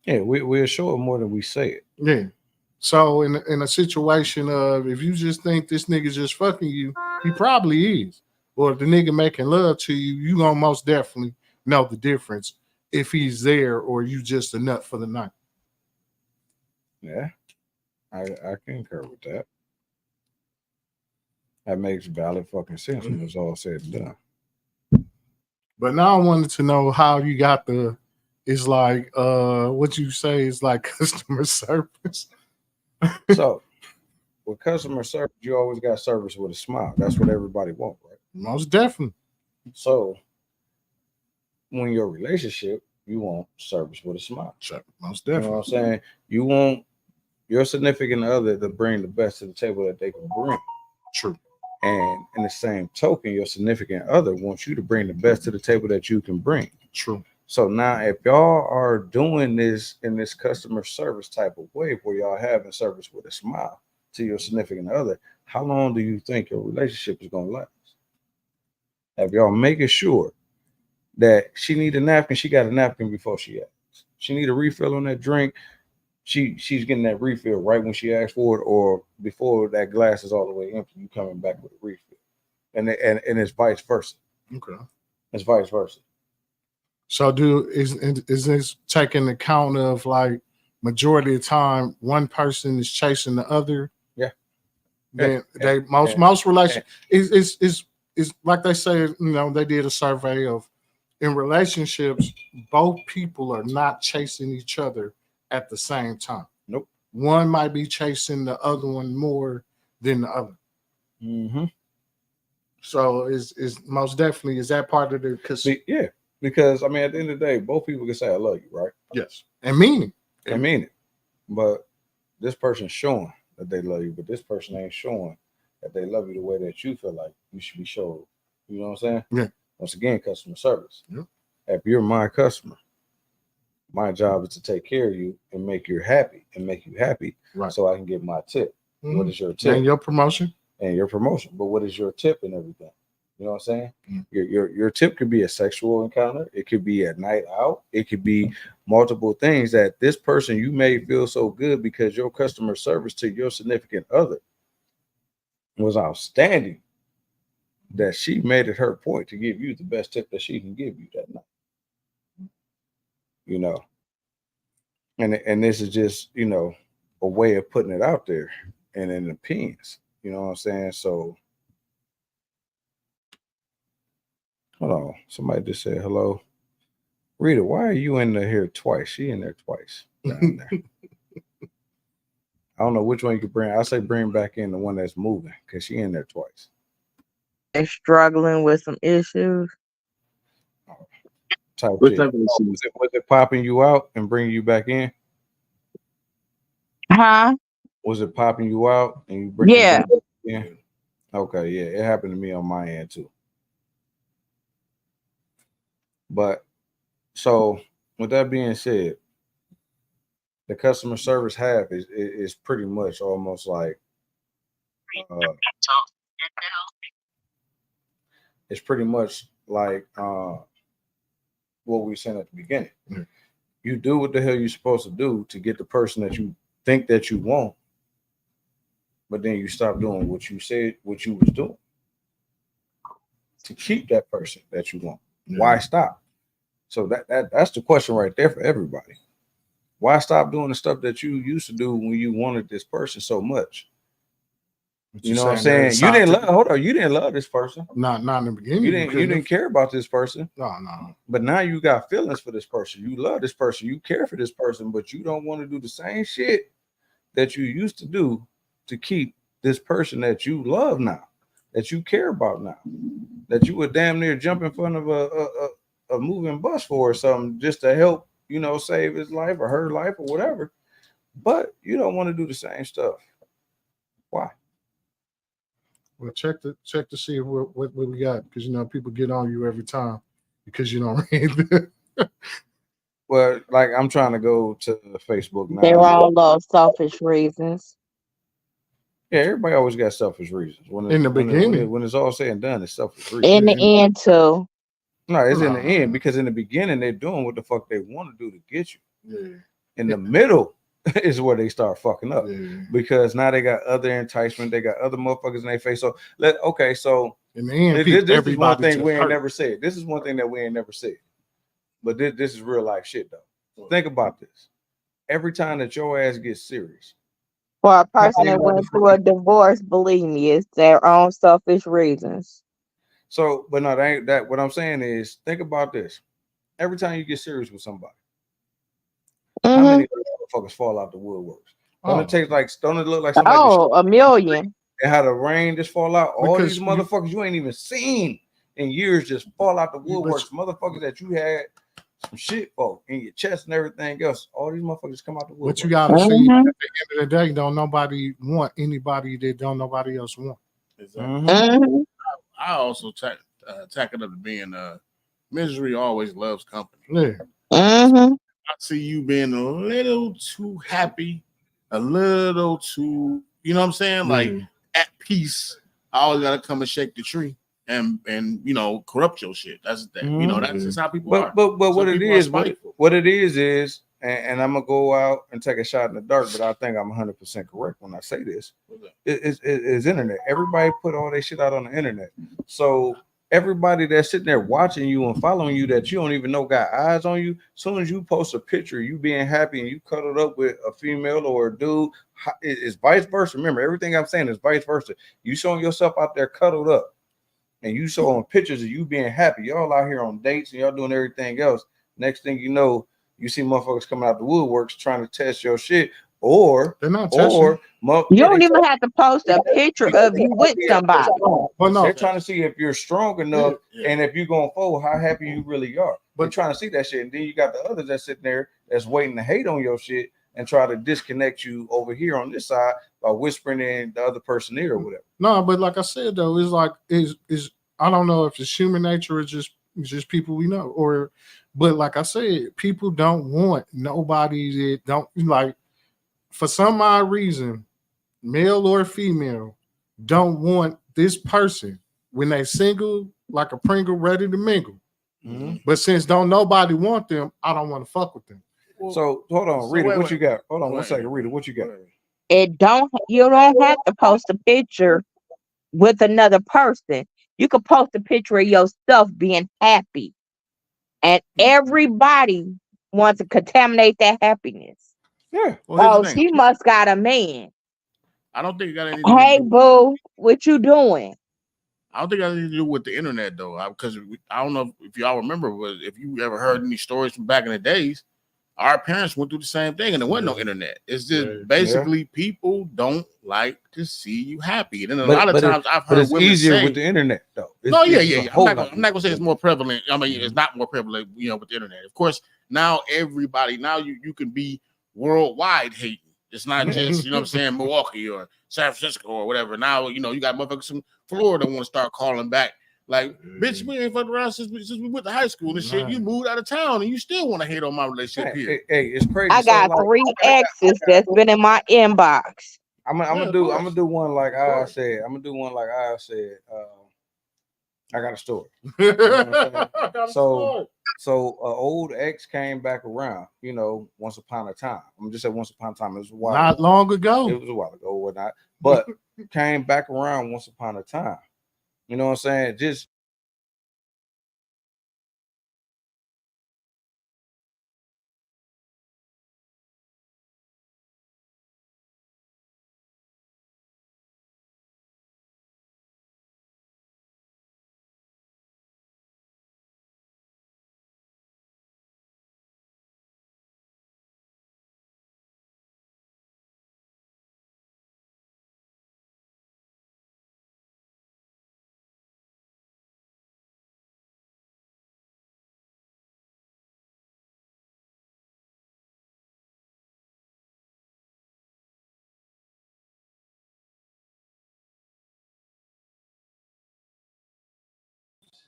Yeah, we'll show it more than we say it. Yeah. So in a situation of, if you just think this nigga just fucking you, he probably is. Or if the nigga making love to you, you gonna most definitely know the difference if he's there or you just a nut for the night. Yeah, I concur with that. That makes valid fucking sense when it's all said and done. But now I wanted to know how you got it's like what you say is like customer service. So with customer service, you always got service with a smile. That's what everybody wants, right? Most definitely. So when your relationship, you want service with a smile. Sure. Most You definitely. know what I'm saying? You want your significant other to bring the best to the table that they can bring. True. And in the same token, your significant other wants you to bring the best to the table that you can bring. True. So now, if y'all are doing this in this customer service type of way, where y'all having service with a smile to your significant other, how long do you think your relationship is going to last? Have y'all making sure that she need a napkin, she got a napkin before she asks. She need a refill on that drink, she's getting that refill right when she asks for it, or before that glass is all the way empty, you coming back with a refill. And it's vice versa. Okay. It's vice versa. So is this taking account of, like, majority of the time one person is chasing the other? Yeah. Then most relations is like they say, they did a survey of, in relationships, both people are not chasing each other at the same time. Nope. One might be chasing the other one more than the other. Mm-hmm. So is most definitely, is that part of the yeah. Because, I mean, at the end of the day, both people can say, I love you, right? Yes. And mean it. And mean it. But this person's showing that they love you, but this person ain't showing that they love you the way that you feel like you should be showed. You know what I'm saying? Yeah. Once again, customer service. Yeah. If you're my customer, my job is to take care of you and make you happy, Right. So I can get my tip. Mm-hmm. What is your tip? And your promotion. But what is your tip and everything? You know what I'm saying? Mm-hmm. Your tip could be a sexual encounter. It could be a night out. It could be multiple things that this person, you may feel so good because your customer service to your significant other was outstanding that she made it her point to give you the best tip that she can give you that night. You know, and this is just, a way of putting it out there and in opinions. You know what I'm saying? So hold on. Somebody just said hello. Rita, why are you in here twice? She in there twice down there. I don't know which one you could bring. I say bring back in the one that's moving, because she in there twice. They're struggling with some issues. Was it popping you out and bringing you back in? Huh? Was it popping you out and you bring you back in? Okay, yeah, it happened to me on my end too. But so with that being said, the customer service half is pretty much almost like it's pretty much like what we were saying at the beginning. Mm-hmm. You do what the hell you're supposed to do to get the person that you think that you want, but then you stop doing what you said what you was doing to keep that person that you want. Mm-hmm. Why stop? So that's the question right there for everybody. Why stop doing the stuff that you used to do when you wanted this person so much? You know what I'm saying? You didn't love. Hold on, you didn't love this person. Not in the beginning. You didn't care about this person. No. But now you got feelings for this person. You love this person. You care for this person, but you don't want to do the same shit that you used to do to keep this person that you love now, that you care about now, that you would damn near jump in front of a moving bus for or something just to help, you know, save his life or her life or whatever. But you don't want to do the same stuff. Why? Well, check to see what we got, because you know people get on you every time because you don't read. Well, like I'm trying to go to Facebook now. They're all those selfish reasons. Yeah, everybody always got selfish reasons. In the beginning, when it's all said and done, it's selfish reasons. In the end, too. No, it's in the end, because in the beginning they're doing what the fuck they want to do to get you. Yeah. In the middle is where they start fucking up, because now they got other enticement, they got other motherfuckers in their face. So so in the end, this is one thing we ain't never said. This is one thing that we ain't never said. But this is real life shit though. Think about this. Every time that your ass gets serious. For a person that went through a divorce, believe me, it's their own selfish reasons. So, but no, that ain't that. What I'm saying is, think about this. Every time you get serious with somebody, how many motherfuckers fall out the woodworks? Don't it look like somebody? A million. And how the rain just fall out? All these motherfuckers you ain't even seen in years just fall out the woodworks. Motherfuckers that you had some shit for in your chest and everything else. All these motherfuckers come out the woodworks. But you gotta see, at the end of the day, don't nobody want anybody that don't nobody else want. Exactly. I also tack it up to being misery always loves company. Yeah. I see you being a little too happy, a little too, you know what I'm saying? Like at peace. I always gotta come and shake the tree and you know, corrupt your shit. That's that. You know, that's just how people are. But what it is, and I'm gonna go out and take a shot in the dark, but I think I'm 100% correct when I say this. It's internet. Everybody put all their shit out on the internet. So everybody that's sitting there watching you and following you that you don't even know got eyes on you, as soon as you post a picture, you being happy and you cuddled up with a female or a dude, it's vice versa. Remember, everything I'm saying is vice versa. You showing yourself out there cuddled up and you showing pictures of you being happy. Y'all out here on dates and y'all doing everything else. Next thing you know, you see motherfuckers coming out the woodworks trying to test your shit. Or they're not testing. You don't even have to post a picture of you with somebody. They're trying to see if you're strong enough and if you're going forward, how happy you really are. But trying to see that shit. And then you got the others that's sitting there that's waiting to hate on your shit and try to disconnect you over here on this side by whispering in the other person ear or whatever. No, but like I said though, it's like is I don't know if it's human nature or just people we know, but like I said, people don't want nobody that don't like. For some odd reason, male or female, don't want this person when they single, like a Pringle ready to mingle. But since don't nobody want them, I don't want to fuck with them. So hold on, Rita, what you got? Hold on one second, Rita, what you got? You don't have to post a picture with another person. You could post a picture of yourself being happy. And everybody wants to contaminate that happiness. Yeah. Well, she must got a man. I don't think it got anything. Hey, boo, what you doing? I don't think it got anything to do with the internet though, because I don't know if y'all remember, but if you ever heard any stories from back in the days, our parents went through the same thing, and there wasn't no internet. It's just basically people don't like to see you happy, and then a lot of times I've heard women easier say, with the internet though. I'm not gonna say it's more prevalent. I mean, it's not more prevalent, you know, with the internet. Of course, now you can be worldwide hating. It's not just, you know what I'm saying, Milwaukee or San Francisco or whatever. Now, you know, you got motherfuckers from Florida want to start calling back. Like, bitch, we ain't fucked around since we went to high school and shit. You moved out of town and you still want to hate on my relationship here. Hey, it's crazy. I got 3 exes that's been in my inbox. I'm gonna do one like I said. I got a story. You know so an old ex came back around, you know, once upon a time. I'm just saying once upon a time. It was a while. Not long ago. It was a while ago or whatnot. But came back around once upon a time. You know what I'm saying? Just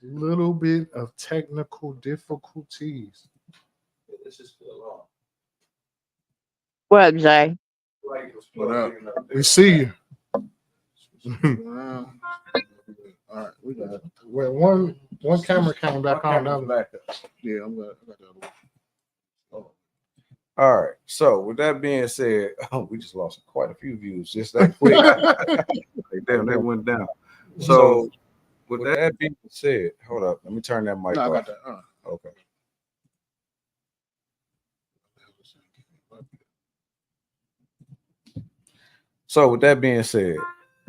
little bit of technical difficulties. This is still on. What, Jay? What up? We see you. All right, we got it. Well, one camera came back on. That was Back up. Yeah, I got the other one. All right. So with that being said, we just lost quite a few views just that quick. Damn, that went down. So with that being said, hold up. Let me turn that mic No, I off. got that. Okay. So with that being said,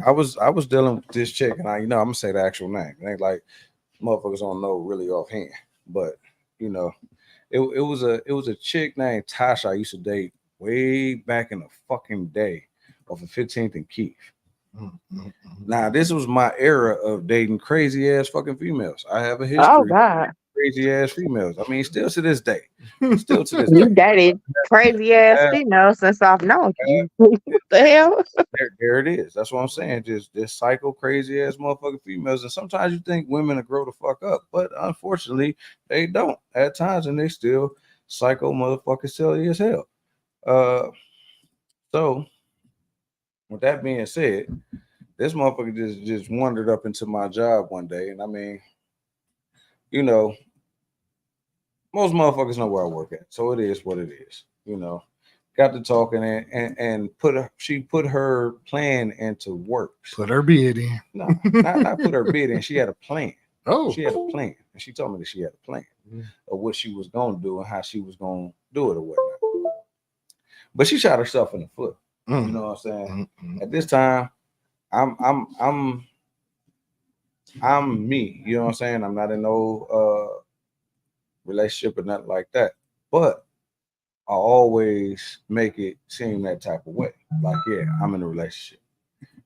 I was dealing with this chick, and I'm gonna say the actual name. It ain't like motherfuckers don't know really offhand, but it was a chick named Tasha I used to date way back in the fucking day off of 15th and Keith. Now this was my era of dating crazy ass fucking females. I have a history. Oh God. Crazy ass females. I mean, still to this day. Still to this You day. dated crazy ass females since I've known you. What the hell? There it is. That's what I'm saying. Just psycho crazy ass motherfucking females. And sometimes you think women will grow the fuck up, but unfortunately they don't at times, and they still psycho motherfucking silly as hell. So with that being said, this motherfucker just wandered up into my job one day, and I mean, most motherfuckers know where I work at, so it is what it is. Got to talking and she put her plan into work. put her bid in. No, not put her bid in. She had a plan. Oh, She had a plan, and she told me that she had a plan of what she was gonna do and how she was gonna do it or whatnot. But she shot herself in the foot. You know what I'm saying? At this time, I'm me. You know what I'm saying? I'm not in no relationship or nothing like that. But I always make it seem that type of way. Like, yeah, I'm in a relationship.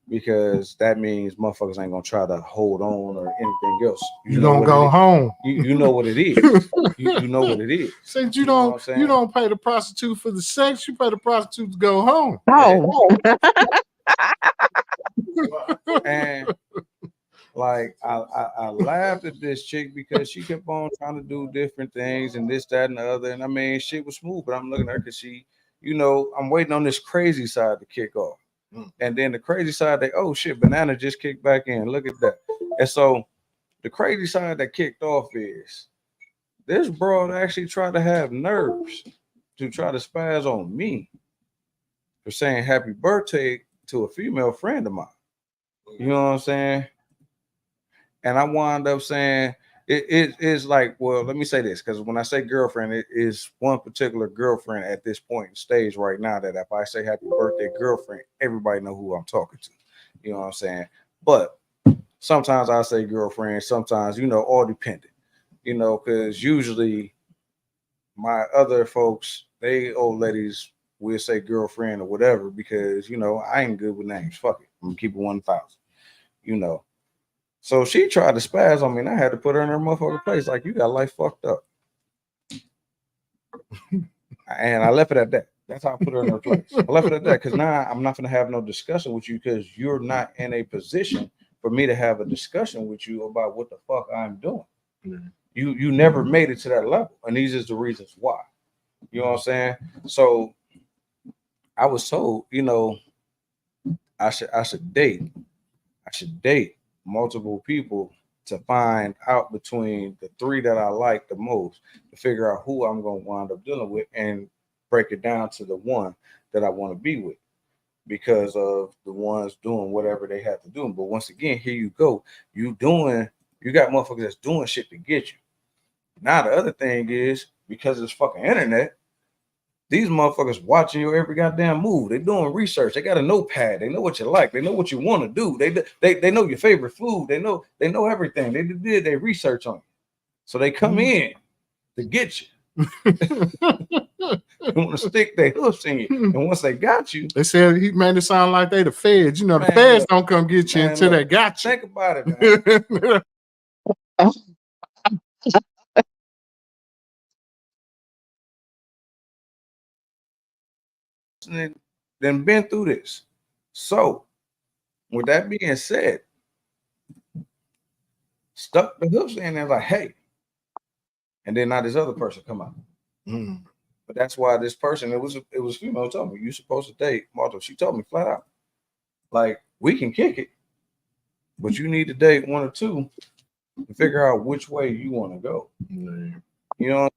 Because that means motherfuckers ain't gonna try to hold on or anything else. You gonna go home. You know what it is. You know what it is. Since you don't pay the prostitute for the sex, you pay the prostitute to go home. Oh. And like I laughed at this chick because she kept on trying to do different things and this, that, and the other. And I mean, shit was smooth, but I'm looking at her because she, I'm waiting on this crazy side to kick off. And then the crazy side, oh shit, banana just kicked back in. Look at that. And so the crazy side that kicked off is this broad actually tried to have nerves to try to spaz on me for saying happy birthday to a female friend of mine. You know what I'm saying? And I wound up saying it is like, well, let me say this, because when I say girlfriend, it is one particular girlfriend at this point in stage right now that if I say happy birthday girlfriend, everybody know who I'm talking to. You know what I'm saying? But sometimes I say girlfriend, sometimes, all dependent, because usually my other folks, they old ladies will say girlfriend or whatever, because, I ain't good with names. Fuck it. I'm gonna keep it 1,000, So she tried to spaz on me, and I had to put her in her motherfucking place. Like, you got life fucked up. And I left it at that. That's how I put her in her place. I left it at that because now I'm not going to have no discussion with you because you're not in a position for me to have a discussion with you about what the fuck I'm doing. Mm-hmm. You never made it to that level, and these is the reasons why. You know what I'm saying? So I was told, I should date multiple people to find out between the three that I like the most to figure out who I'm going to wind up dealing with and break it down to the one that I want to be with because of the ones doing whatever they have to do. But once again, here you go. You got motherfuckers that's doing shit to get you. Now, the other thing is because of this fucking internet, these motherfuckers watching your every goddamn move. They're doing research. They got a notepad. They know what you like. They know what you want to do. They know your favorite food. They know everything. They did their research on you. So they come in to get you. They want to stick their hoofs in you. And once they got you, they said he made it sound like they the feds. The feds don't come get you until they got you. Think about it, man. Then been through this. So with that being said, stuck the hooks in there like, hey, and then now this other person come out. Mm. But that's why this person, it was female, told me, you're supposed to date Martha. She told me flat out, like, we can kick it, but you need to date one or two to figure out which way you want to go. Mm. You know,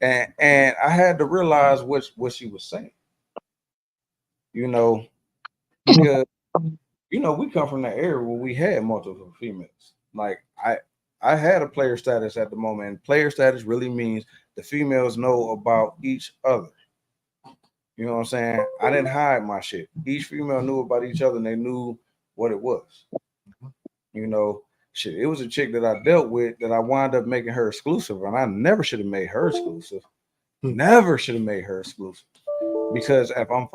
and I had to realize what she was saying. You know, because we come from that era where we had multiple females. Like I had a player status at the moment, and player status really means the females know about each other. You know what I'm saying? I didn't hide my shit. Each female knew about each other and they knew what it was. You know, shit. It was a chick that I dealt with that I wound up making her exclusive, and I never should have made her exclusive. Never should have made her exclusive. Because if I'm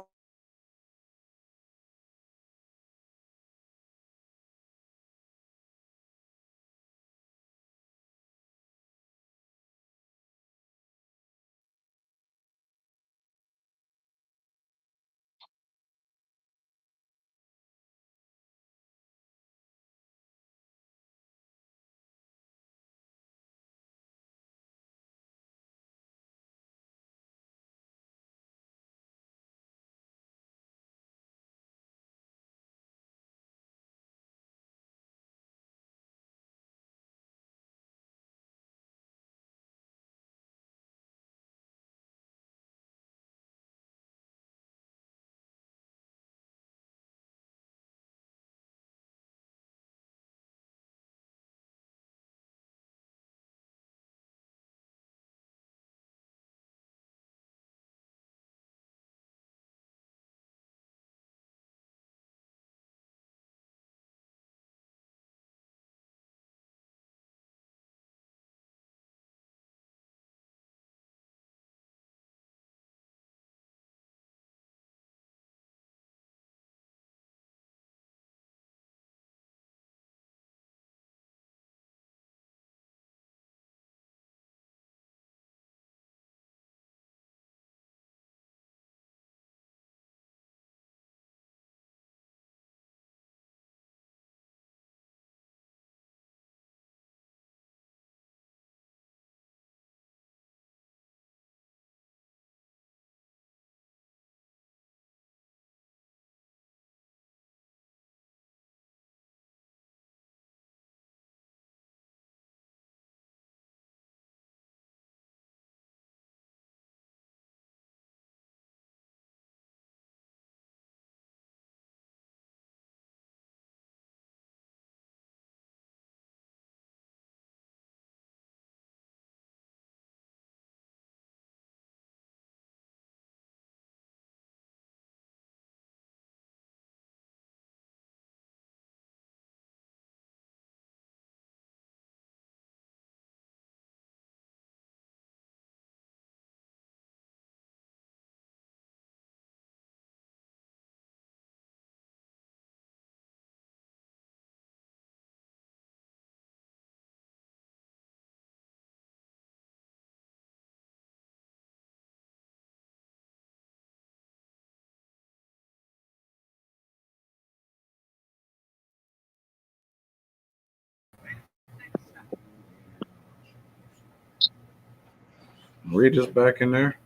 Read us back in there.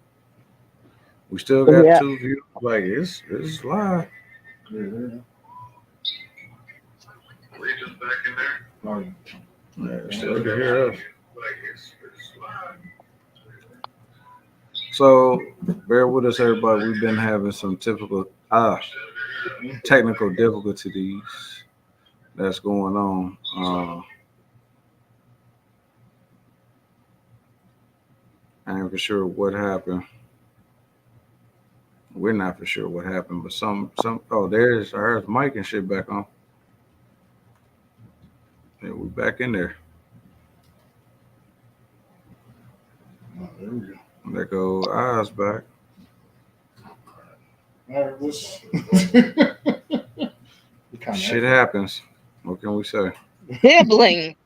We still got Yeah. 2 views. Like it's live. Yeah. Read us back in there. Oh, Yeah, still can hear us. So bear with us, everybody. We've been having some typical technical difficulties that's going on. I ain't for sure what happened. We're not for sure what happened, but some there's mic and shit back on. Yeah, we back in there. there we go. There go eyes back. All right, what's Shit happens. What can we say? Sibling.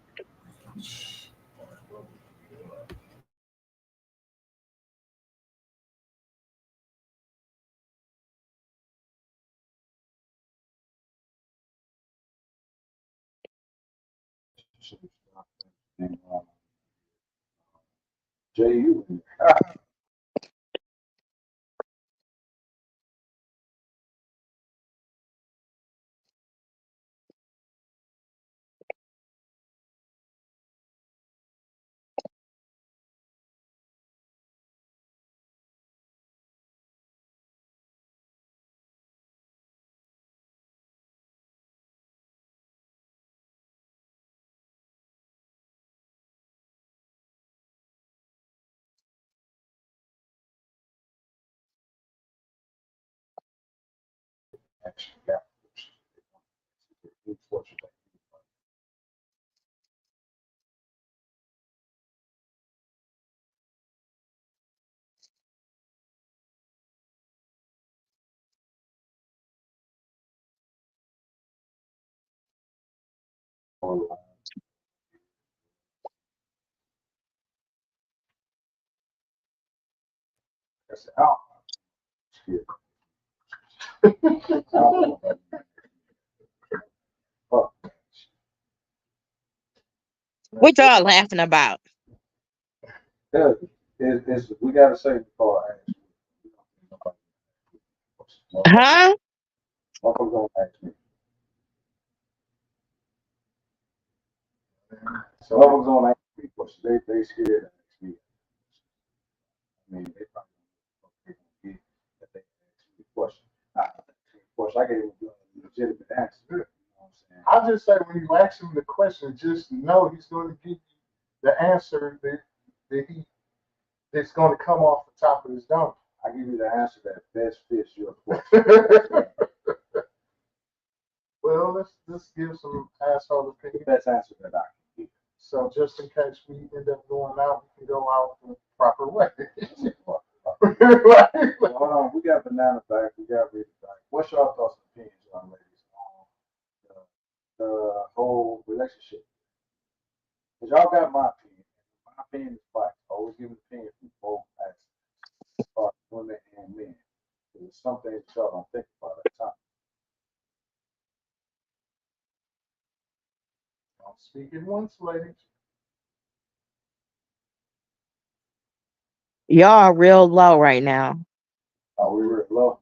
And JU. Actually, yeah. I said, oh, shit. Fuck. What y'all laughing about? Yeah, it's, we gotta say before I ask you. Huh? Motherfuckers gonna ask me. So motherfuckers gonna ask me questions. They scared to ask me. I mean, they probably don't get that they ask me a question. Of course, I gave them a legitimate answer. You know what I'm saying? I just say when you ask him the question, just know he's going to give you the answer that that's going to come off the top of his dome. I give you the answer that best fits your question. Well, let's give some asshole opinion. The best answer that I can give. So just in case we end up going out, we can go out the proper way. Right. Hold on, we got Banana back, we got Rita back. What's your thoughts and opinions, young ladies, on the whole relationship? Because y'all got my opinion. My opinion is black. I always give an opinion from both aspects, women and men. There's some things that y'all don't think about at the time. Don't speak at once, ladies. Y'all real low right now. Oh, we were low.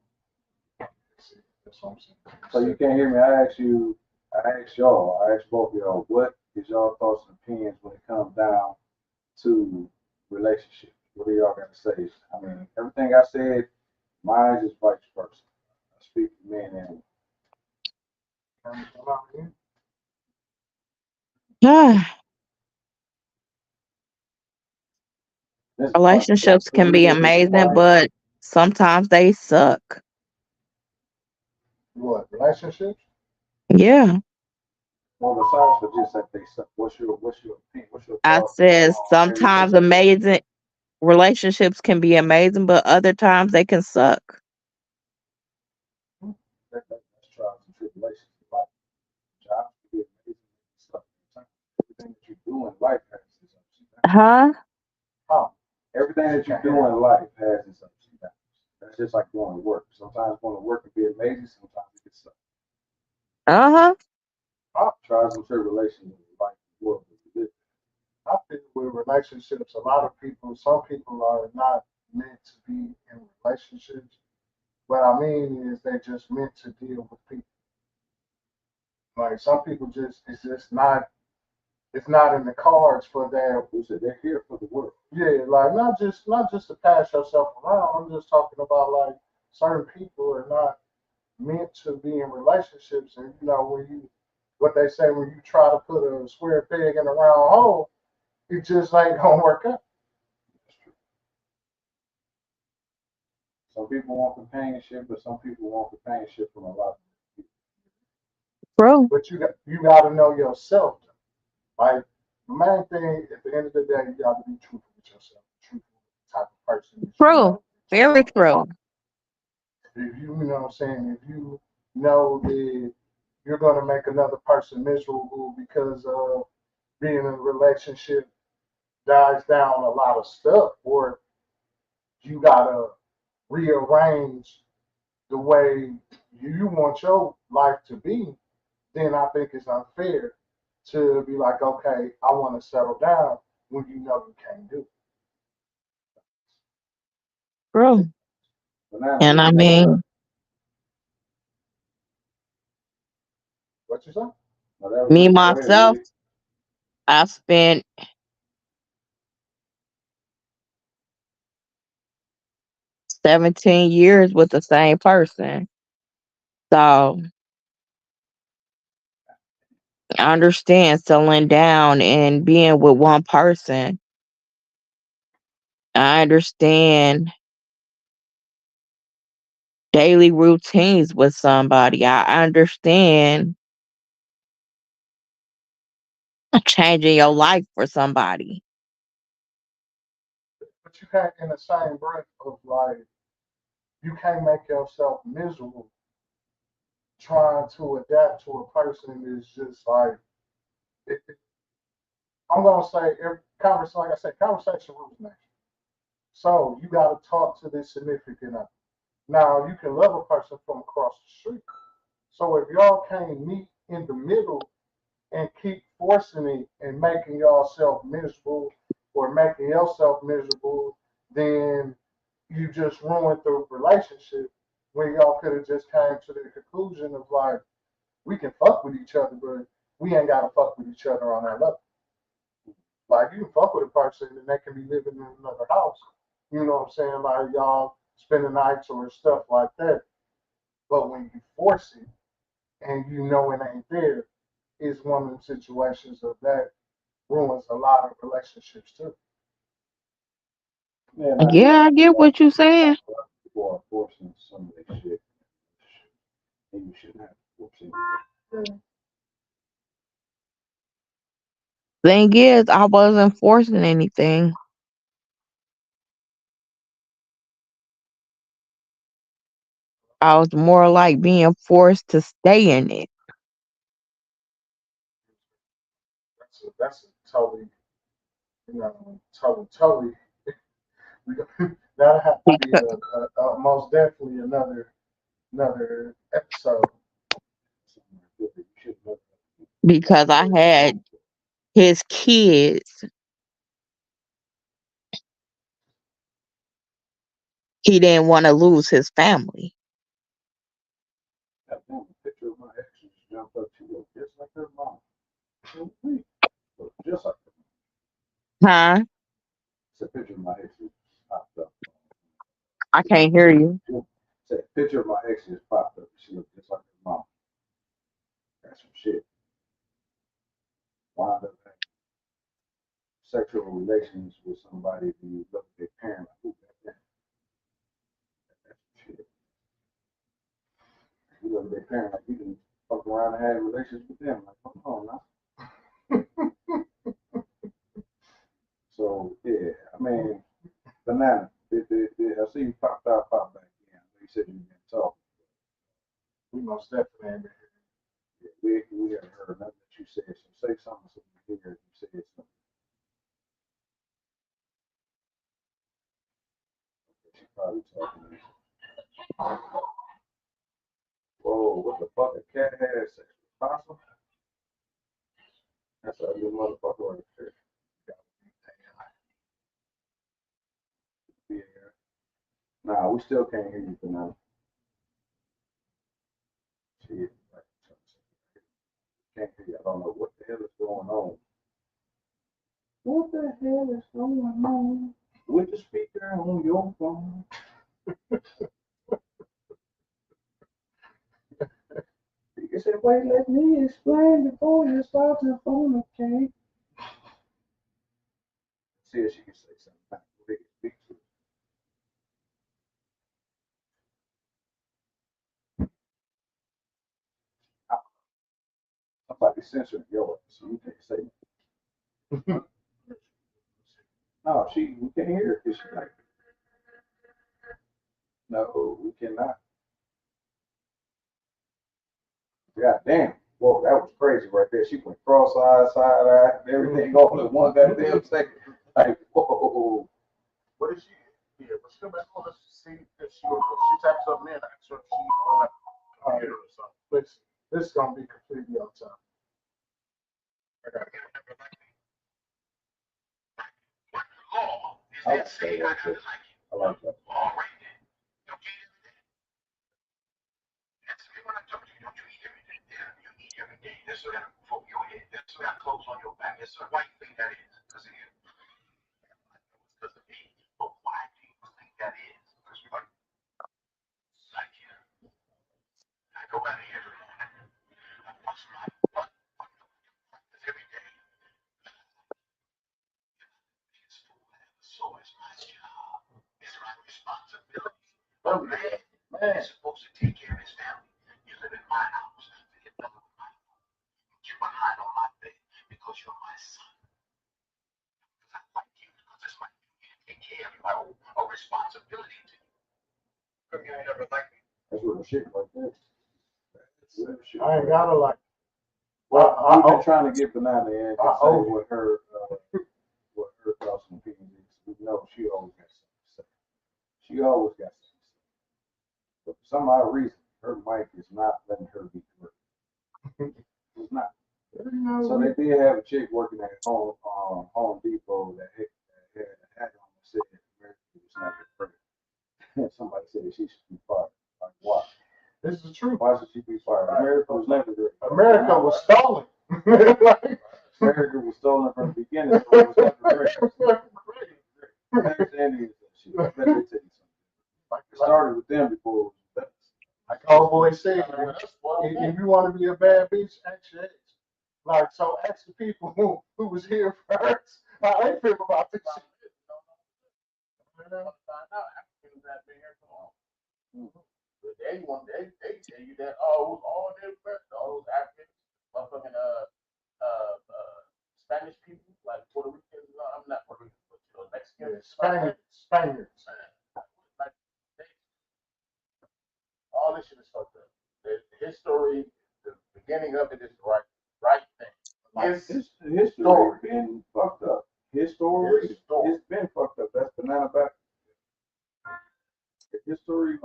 That's what I'm saying. So you can't hear me. I asked y'all, I asked both of y'all, what is y'all thoughts and opinions when it comes down to relationships? What do y'all got to say? I mean, everything I said, mine is vice versa. I speak to men and Relationships can be amazing, but sometimes they suck. What, relationships? Yeah. well, besides for just that they suck, what's your opinion? What's your I thoughts said on sometimes everything? amazing relationships can be amazing, but other times they can suck. That's trials and tribulations in life. Jobs can be amazing stuff. Everything that you do in life has its ups and downs. Huh? Everything that you do in life has its ups and downs. That's just like going to work. Sometimes going to work can be amazing, sometimes it can suck. Uh-huh. Trials and tribulations in life, the world that we live in. I think with relationships, a lot of people, some people are not meant to be in relationships. What I mean is they just meant to deal with people. Like some people it's not in the cards for that. Who said they're here for the work? Yeah, like not just to pass yourself around. I'm just talking about like certain people are not meant to be in relationships, and what they say when you try to put a square peg in a round hole, it just ain't gonna work out. Some people want companionship, but some people want companionship from a lot of people. True. But you got to know yourself. Like the main thing at the end of the day, you got to be truthful with yourself. Truthful with the type of person that you True. are. Very true. If you know what I'm saying, if you know that you're going to make another person miserable because being in a relationship dies down a lot of stuff, or you got to rearrange the way you want your life to be, then I think it's unfair to be like, okay, I want to settle down when you know you can't do it. True. Banana, And what I you think? mean, What you say? No, that was me it. Go ahead, myself, Woody. I spent 17 years with the same person. So I understand settling down and being with one person. I understand daily routines with somebody. I understand changing your life for somebody. But you can't, in the same breath of like, you can't make yourself miserable trying to adapt to a person is just like, it, I'm gonna say every conversation, like I said, conversation rules nation. So you got to talk to this significant other. Now you can love a person from across the street. So if y'all can't meet in the middle and keep forcing it and making yourself miserable or making yourself miserable, then you just ruined the relationship when y'all could have just came to the conclusion of like, we can fuck with each other, but we ain't gotta fuck with each other on that level. Like you can fuck with a person and they can be living in another house. You know what I'm saying? Like y'all spending nights or stuff like that. But when you force it and you know it ain't there, it's one of the situations of that ruins a lot of relationships too. Yeah, now you Yeah, got I get what you're saying. people are forcing some of that shit, and you shouldn't have to force it. Thing is, I wasn't forcing anything. I was more like being forced to stay in it. That's a totally, totally. That'll have to be Because, a most definitely another episode. because I had his kids. He didn't want to lose his family. That one picture of my ex just jumped up. She looked just like her mom. Just like her. Huh? It's a picture of my ex just popped up. I can't hear you. It's a picture of my ex just popped up. She looked just like her mom. That's some shit. Wound up having sexual relations with somebody who you look at their parent like, ooh, that's some shit. You look at their parent like you can fuck around and have relations with them. Like, come on now. So yeah, I mean, banana. I see you popped out, pop back in. You said you didn't talk. We most definitely. Yeah, we haven't heard nothing that you said. So say something so we hear you said something. She probably talking. Whoa, what the fuck? A cat has sex with possum? That's a good motherfucker right there. Yeah. Nah, we still can't hear you tonight. Shit. Can't hear you. I don't know what the hell is going on. What the hell is going on with the speaker on your phone? You said, wait, let me explain before you start to phone, okay? See if she can say something. We can speak to her. Somebody censoring yours, so you can't say it. No, we can't hear her because she's like, no, we cannot. God damn. Whoa, that was crazy right there. She went cross-eyed, side-eyed, everything all in one goddamn second. Like, whoa. What is she? Yeah, but still back on. Let's see if she types something in. I'm sure she on that computer or something. But this is gonna be completely on time. I like that. I like that. That's real shit right there. I ain't gotta like. Well, I've been trying to get Banana in to say what her thoughts and opinions is. We know she always got something to say. She always got something to say. But for some odd reason, her mic is not letting her be correct. It's not. So they did have a chick working at Home Depot that had a hat on that said America was never great. Somebody said she should be fired. Like, why? This is true. Why should she be fired? America was never great. America was stolen. America was stolen from the beginning, so it was never great. Understanding is that shit. Let me tell you something. It started with them before it was with us. Like old boy said, if you want to be a bad bitch, ask your age. Like, so ask the people who was here first how they feel about this shit. They tell you that all their friends, all those Africans, motherfucking Spanish people, like Puerto Ricans. I'm not Puerto Rican, but Mexicans, Spaniards. Like all this shit is fucked up. The history, the beginning of it is the right thing. His history been fucked up. His story, it's been fucked up. That's Banana back. His history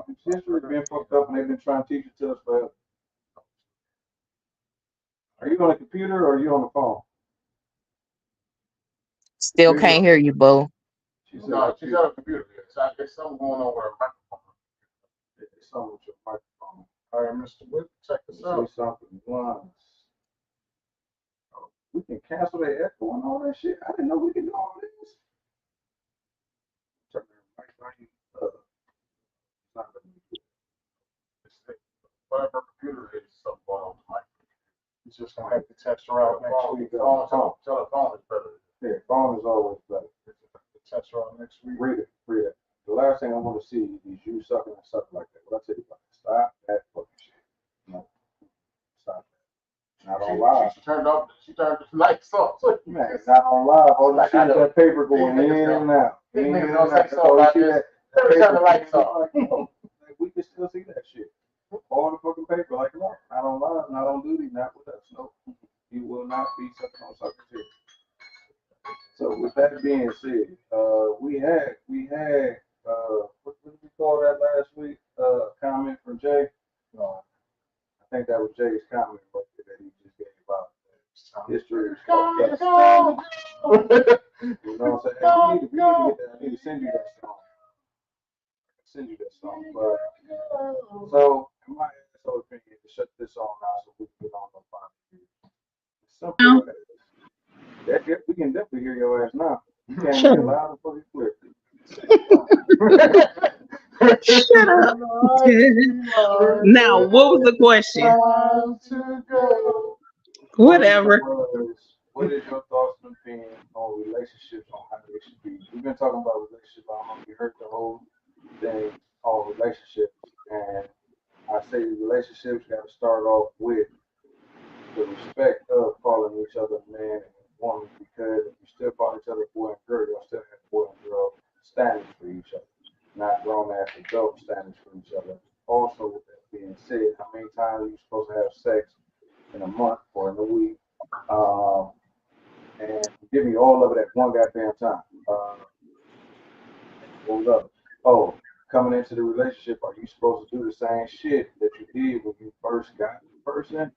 been fucked up, and they've been trying to teach it to us forever. Are you on a computer or are you on the phone? Still can't hear you, boo. She's on a computer. There's something going on with her microphone. There's something with your microphone. All right, Mr. Whipp, check this out. Say something once. We can cancel that echo and all that shit. I didn't know we could do all this. Turn that mic volume up. Whatever computer it is, something going on with the mic. He's just gonna have to test her out next week. Telephone is better. Yeah, phone is always better. Test her out next week. Read it. The last thing I want to see is you sucking and stuff like that. What I tell you about that? Stop that fucking shit. No. Stop that. Not on live. She turned the lights off. Man, not on live. All you see is that paper going in and out. These niggas don't say so like this. Turn the lights off. We can still see that shit. All the fucking paper, like, no, not on live, not on duty, not with us. No, you will not be sucking on suckers here. So with that being said, we had what did we call that last week? Comment from Jay. I think that was Jay's comment right there that he just gave about history. You know what I'm saying? Hey, we need to get that. I need to send you that song. But so in my asshole opinion, to shut this on now so we can get on the phone. Simple. We can definitely hear your ass now. You can't hear loud and fucking clear. Shut up. Now, what was the question? Whatever. What is your thoughts and opinions on relationships, on how they should be? We've been talking about relationships. I don't know if you heard the whole thing on relationships. And I say relationships got to start off with the respect of calling each other man and woman, because if you still call each other boy and girl, you'll still have boy and girl standards for each other, not grown ass adult standards for each other. Also, with that being said, how many times are you supposed to have sex in a month or in a week? And give me all of it at one goddamn time. Hold up. Oh, coming into the relationship, are you supposed to do the same shit that you did when you first got the person?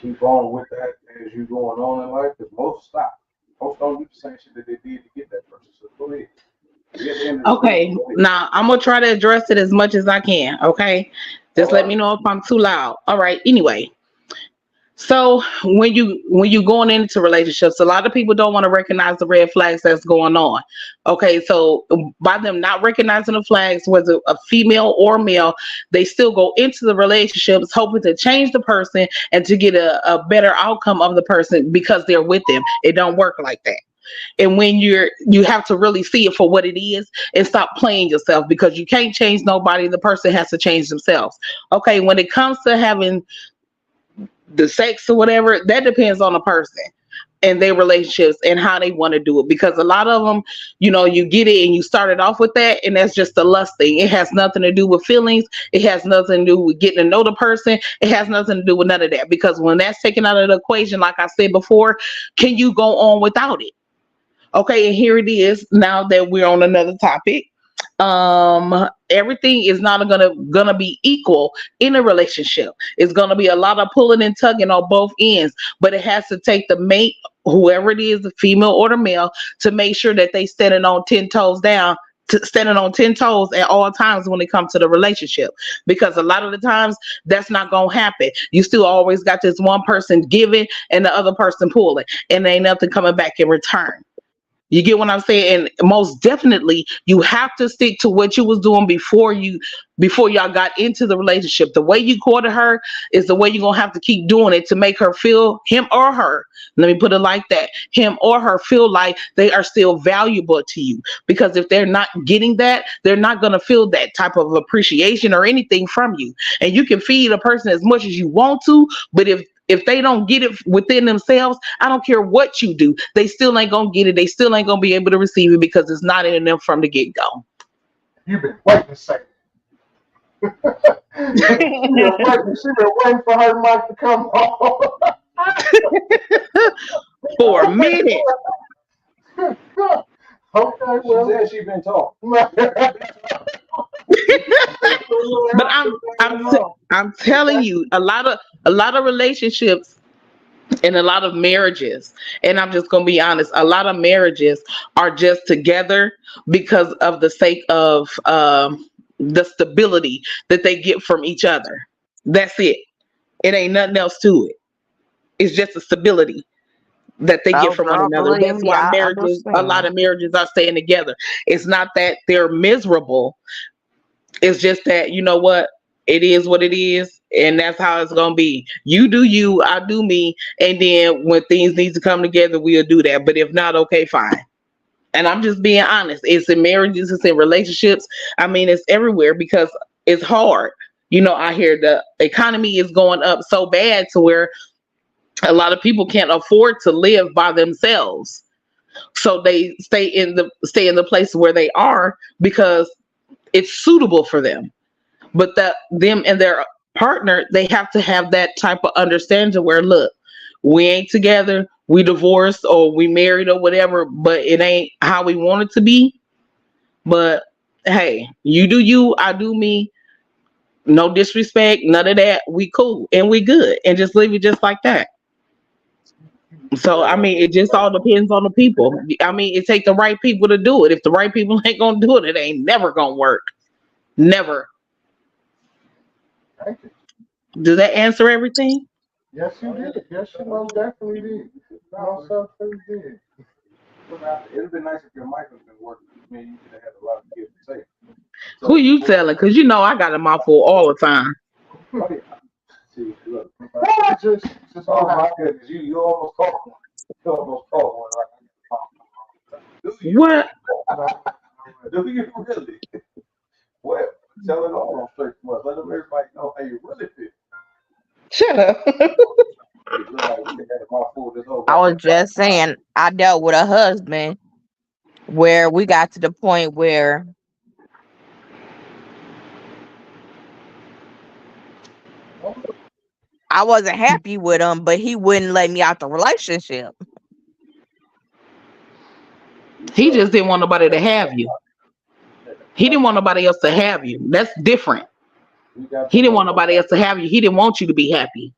Keep on with that as you going on in life, because most stop. Most don't do the same shit that they did to get that person. So go ahead. Okay, now I'm gonna try to address it as much as I can. Okay, just let me know if I'm too loud. All right. Anyway, so when you going into relationships, a lot of people don't want to recognize the red flags that's going on. Okay, so by them not recognizing the flags, whether a female or male, they still go into the relationships hoping to change the person and to get a better outcome of the person because they're with them. It don't work like that. And when you have to really see it for what it is and stop playing yourself, because you can't change nobody. The person has to change themselves. Okay, when it comes to having the sex or whatever, that depends on the person and their relationships and how they want to do it, because a lot of them, you get it and you started off with that, and that's just a lust thing. It has nothing to do with feelings. It has nothing to do with getting to know the person. It has nothing to do with none of that, because when that's taken out of the equation, like I said before, can you go on without it? Okay, and here it is now that we're on another topic. Everything is not gonna be equal in a relationship. It's gonna be a lot of pulling and tugging on both ends, but it has to take the mate, whoever it is, the female or the male, to make sure that they standing on 10 toes at all times when it comes to the relationship, because a lot of the times that's not gonna happen. You still always got this one person giving and the other person pulling, and there ain't nothing coming back in return. You get what I'm saying? And most definitely, you have to stick to what you was doing before y'all got into the relationship. The way you courted her is the way you're going to have to keep doing it to make her feel, him or her, let me put it like that, him or her feel like they are still valuable to you. Because if they're not getting that, they're not going to feel that type of appreciation or anything from you. And you can feed a person as much as you want to, but if they don't get it within themselves, I don't care what you do, they still ain't gonna get it. They still ain't gonna be able to receive it because it's not in them from the get-go. You've been waiting to say it. She's been waiting for her mic to come on. For a minute. Okay, well, she said she's been talking. But I'm telling you, a lot of relationships and a lot of marriages, and I'm just gonna be honest, a lot of marriages are just together because of the sake of the stability that they get from each other. That's it. It ain't nothing else to it. It's just a stability that they get from one another. That's why a lot of marriages are staying together. It's not that they're miserable. It's just that, you know what? It is what it is, and that's how it's gonna be. You do you, I do me, and then when things need to come together, we'll do that. But if not, okay, fine. And I'm just being honest. It's in marriages, it's in relationships. I mean, it's everywhere because it's hard. I hear the economy is going up so bad to where a lot of people can't afford to live by themselves. So they stay in the place where they are because it's suitable for them. But them and their partner, they have to have that type of understanding where, look, we ain't together, we divorced or we married or whatever, but it ain't how we want it to be. But hey, you do you, I do me. No disrespect, none of that. We cool and we good, and just leave it just like that. So I mean, it just all depends on the people. I mean, it take the right people to do it. If the right people ain't gonna do it, it ain't never gonna work. Never. Thank you. Does that answer everything? Yes, you did. Yes, you most definitely did. No, so you did. It'd been nice if your mic had been working. I mean, you could have had a lot to give and say. So, who you telling? Because I got a mouthful all the time. Oh, yeah. See, look. Just oh my goodness, you almost caught one. You almost caught one. What? Do you really? Well, tell it all on Streetz. Let everybody know how you really feel. Shut up. I was just saying, I dealt with a husband where we got to the point where I wasn't happy with him, but he wouldn't let me out the relationship. He just didn't want nobody to have you. He didn't want nobody else to have you. That's different. He didn't want nobody else to have you. He didn't want you to be happy.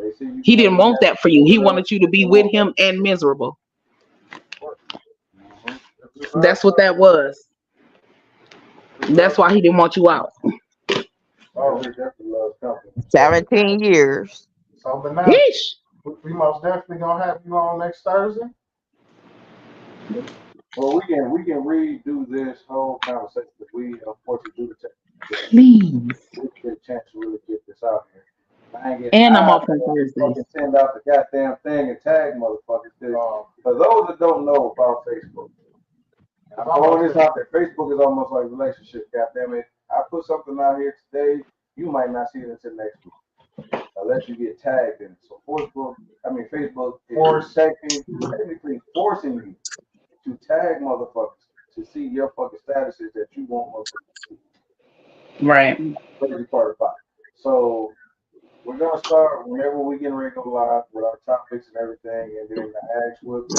They see you. He didn't want that for you. He wanted you to be with him and miserable. That's what that was. That's why he didn't want you out. Oh, he definitely loves company. 17 years. So, but now Yeesh. we most definitely gonna have you on next Thursday. Well, we can redo this whole conversation. We unfortunately do the technical. Please. We get a chance to really get this out here. And I'm off on Thursdays. Send out the goddamn thing and tag motherfuckers. For those that don't know about Facebook, I'm throwing this out there. Facebook is almost like a relationship. Goddamn it! I put something out here today. You might not see it until next week, unless you get tagged in it. So Facebook is technically forcing you to tag motherfuckers to see your fucking statuses that you want motherfuckers to see. Right. Crazy part about it. So we're gonna start whenever we get ready to go live with our topics and everything, and then the Ask Whipp,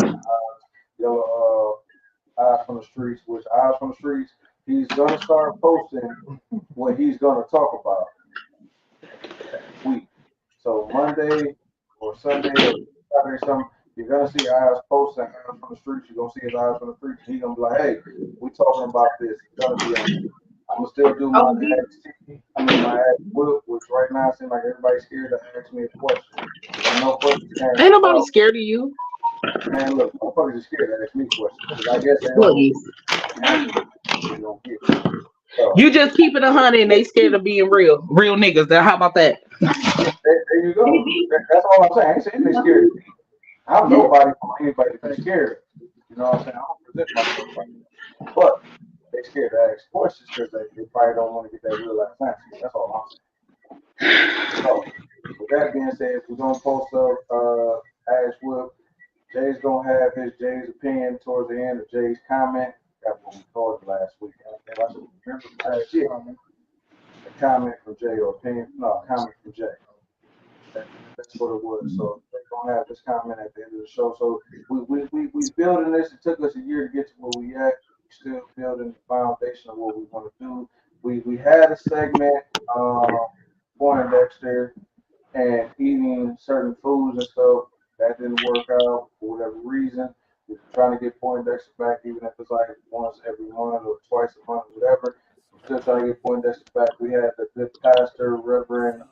Eyes from the Streets, which Eyes from the Streets, he's gonna start posting what he's gonna talk about next week. So Monday or Sunday or Saturday something, you're gonna see Eyes posting Eyes from the Streets. You're gonna see his Eyes from the Streets. He's gonna be like, hey, we talking about this. It's gonna be on. I'm gonna still do my my Ask Whipp, which right now it seems like everybody's scared to ask me a question. No questions. Ain't nobody scared of you. Man, look, motherfuckers are scared to ask me questions. I guess they don't get it. So, you just keep it 100 and they scared of being real niggas. Then how about that? There you go. That's all I'm saying. I ain't saying they scared of me. I'm nobody for anybody to be scared. You know what I'm saying? I don't present myself like that. But they scared to ask questions because they probably don't want to get that real life answer. That's all I'm saying. So, with that being said, we're gonna post up Ask Whipp. Jay's gonna have Jay's opinion towards the end of Jay's comment. That's what we called it last week. I should remember last year. A comment from Jay or opinion? No, a comment from Jay. That's what it was. So they're gonna have this comment at the end of the show. So we building this. It took us a year to get to where we at. We're still building the foundation of what we want to do. We had a segment, Poindexter and eating certain foods and stuff. That didn't work out for whatever reason. We're trying to get Poindexter back, even if it's like once every month or twice a month, whatever. We're still trying to get Poindexter back. We had the good pastor, Reverend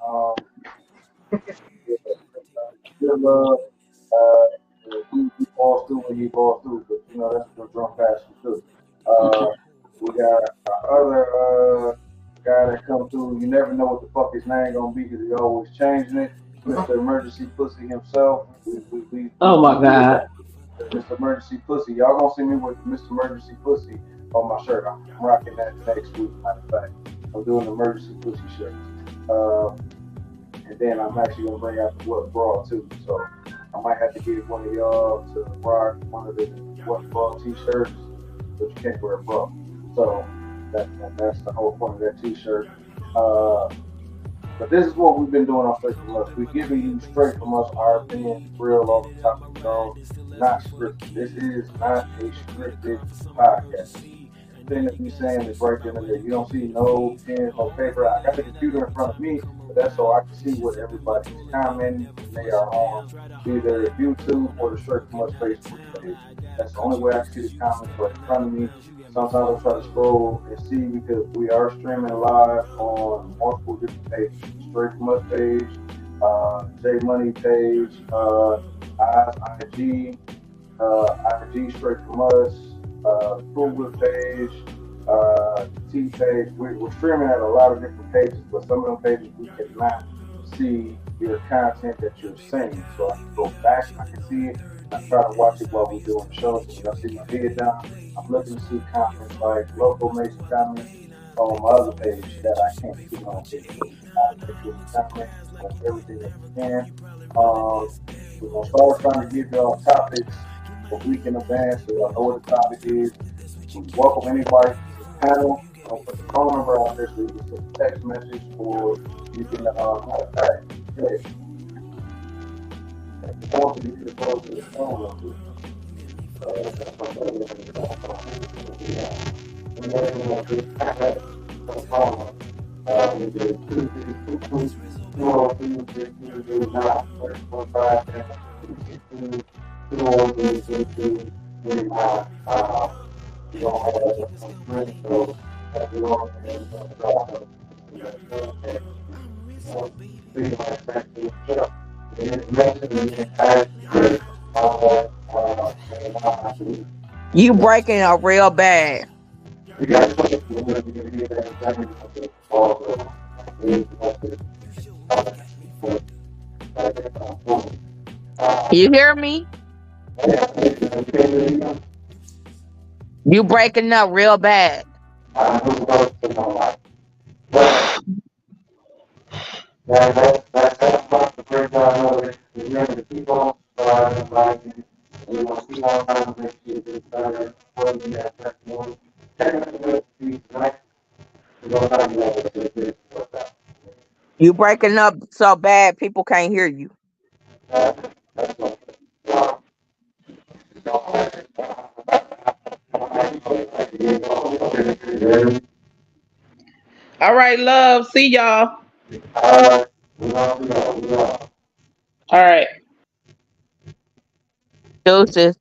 he falls through when he falls through, but you know that's the drunk pastor too. We got our other guy that come through. You never know what the fuck his name gonna be because he always changing it. Mr. Emergency Pussy himself. Oh my God. Mr. Emergency Pussy. Y'all gonna see me with Mr. Emergency Pussy on my shirt. I'm rocking that next week, matter of fact. I'm doing the Emergency Pussy shirt. And then I'm actually gonna bring out the What Bra too. So I might have to get one of y'all to rock one of the What Bra t-shirts, but you can't wear a bra. So that's the whole point of that t-shirt. But this is what we've been doing on Straight From Us. We're giving you straight from us our opinion, real off the top of the dome, not scripted. This is not a scripted podcast. The thing that we're saying is right there and there. You don't see no pen, no paper. I got the computer in front of me, but that's so I can see what everybody's commenting. They are on either YouTube or the Straight From Us Facebook page. That's the only way I can see the comments right in front of me. Sometimes I'll try to scroll and see because we are streaming live on multiple different pages. Straight From Us page, J Money page, IG Straight From Us, Kool page, T page. We're streaming at a lot of different pages, but some of them pages we cannot see your content that you're saying. So I can go back, I can see it. I try to watch it while we're doing the show. So y'all see my head down. I'm looking to see comments like Local makes a comment on my other page that I can't see on Facebook. Comment on everything that you can. We're going to start trying to give y'all topics a week in advance so y'all know what the topic is. We welcome anybody to the panel. I'll put the phone number on there so you can send a text message or you can contact. You breaking up real bad. You hear me? You breaking up real bad. You breaking up so bad people can't hear you. All right, love. See y'all. All right. Deuces.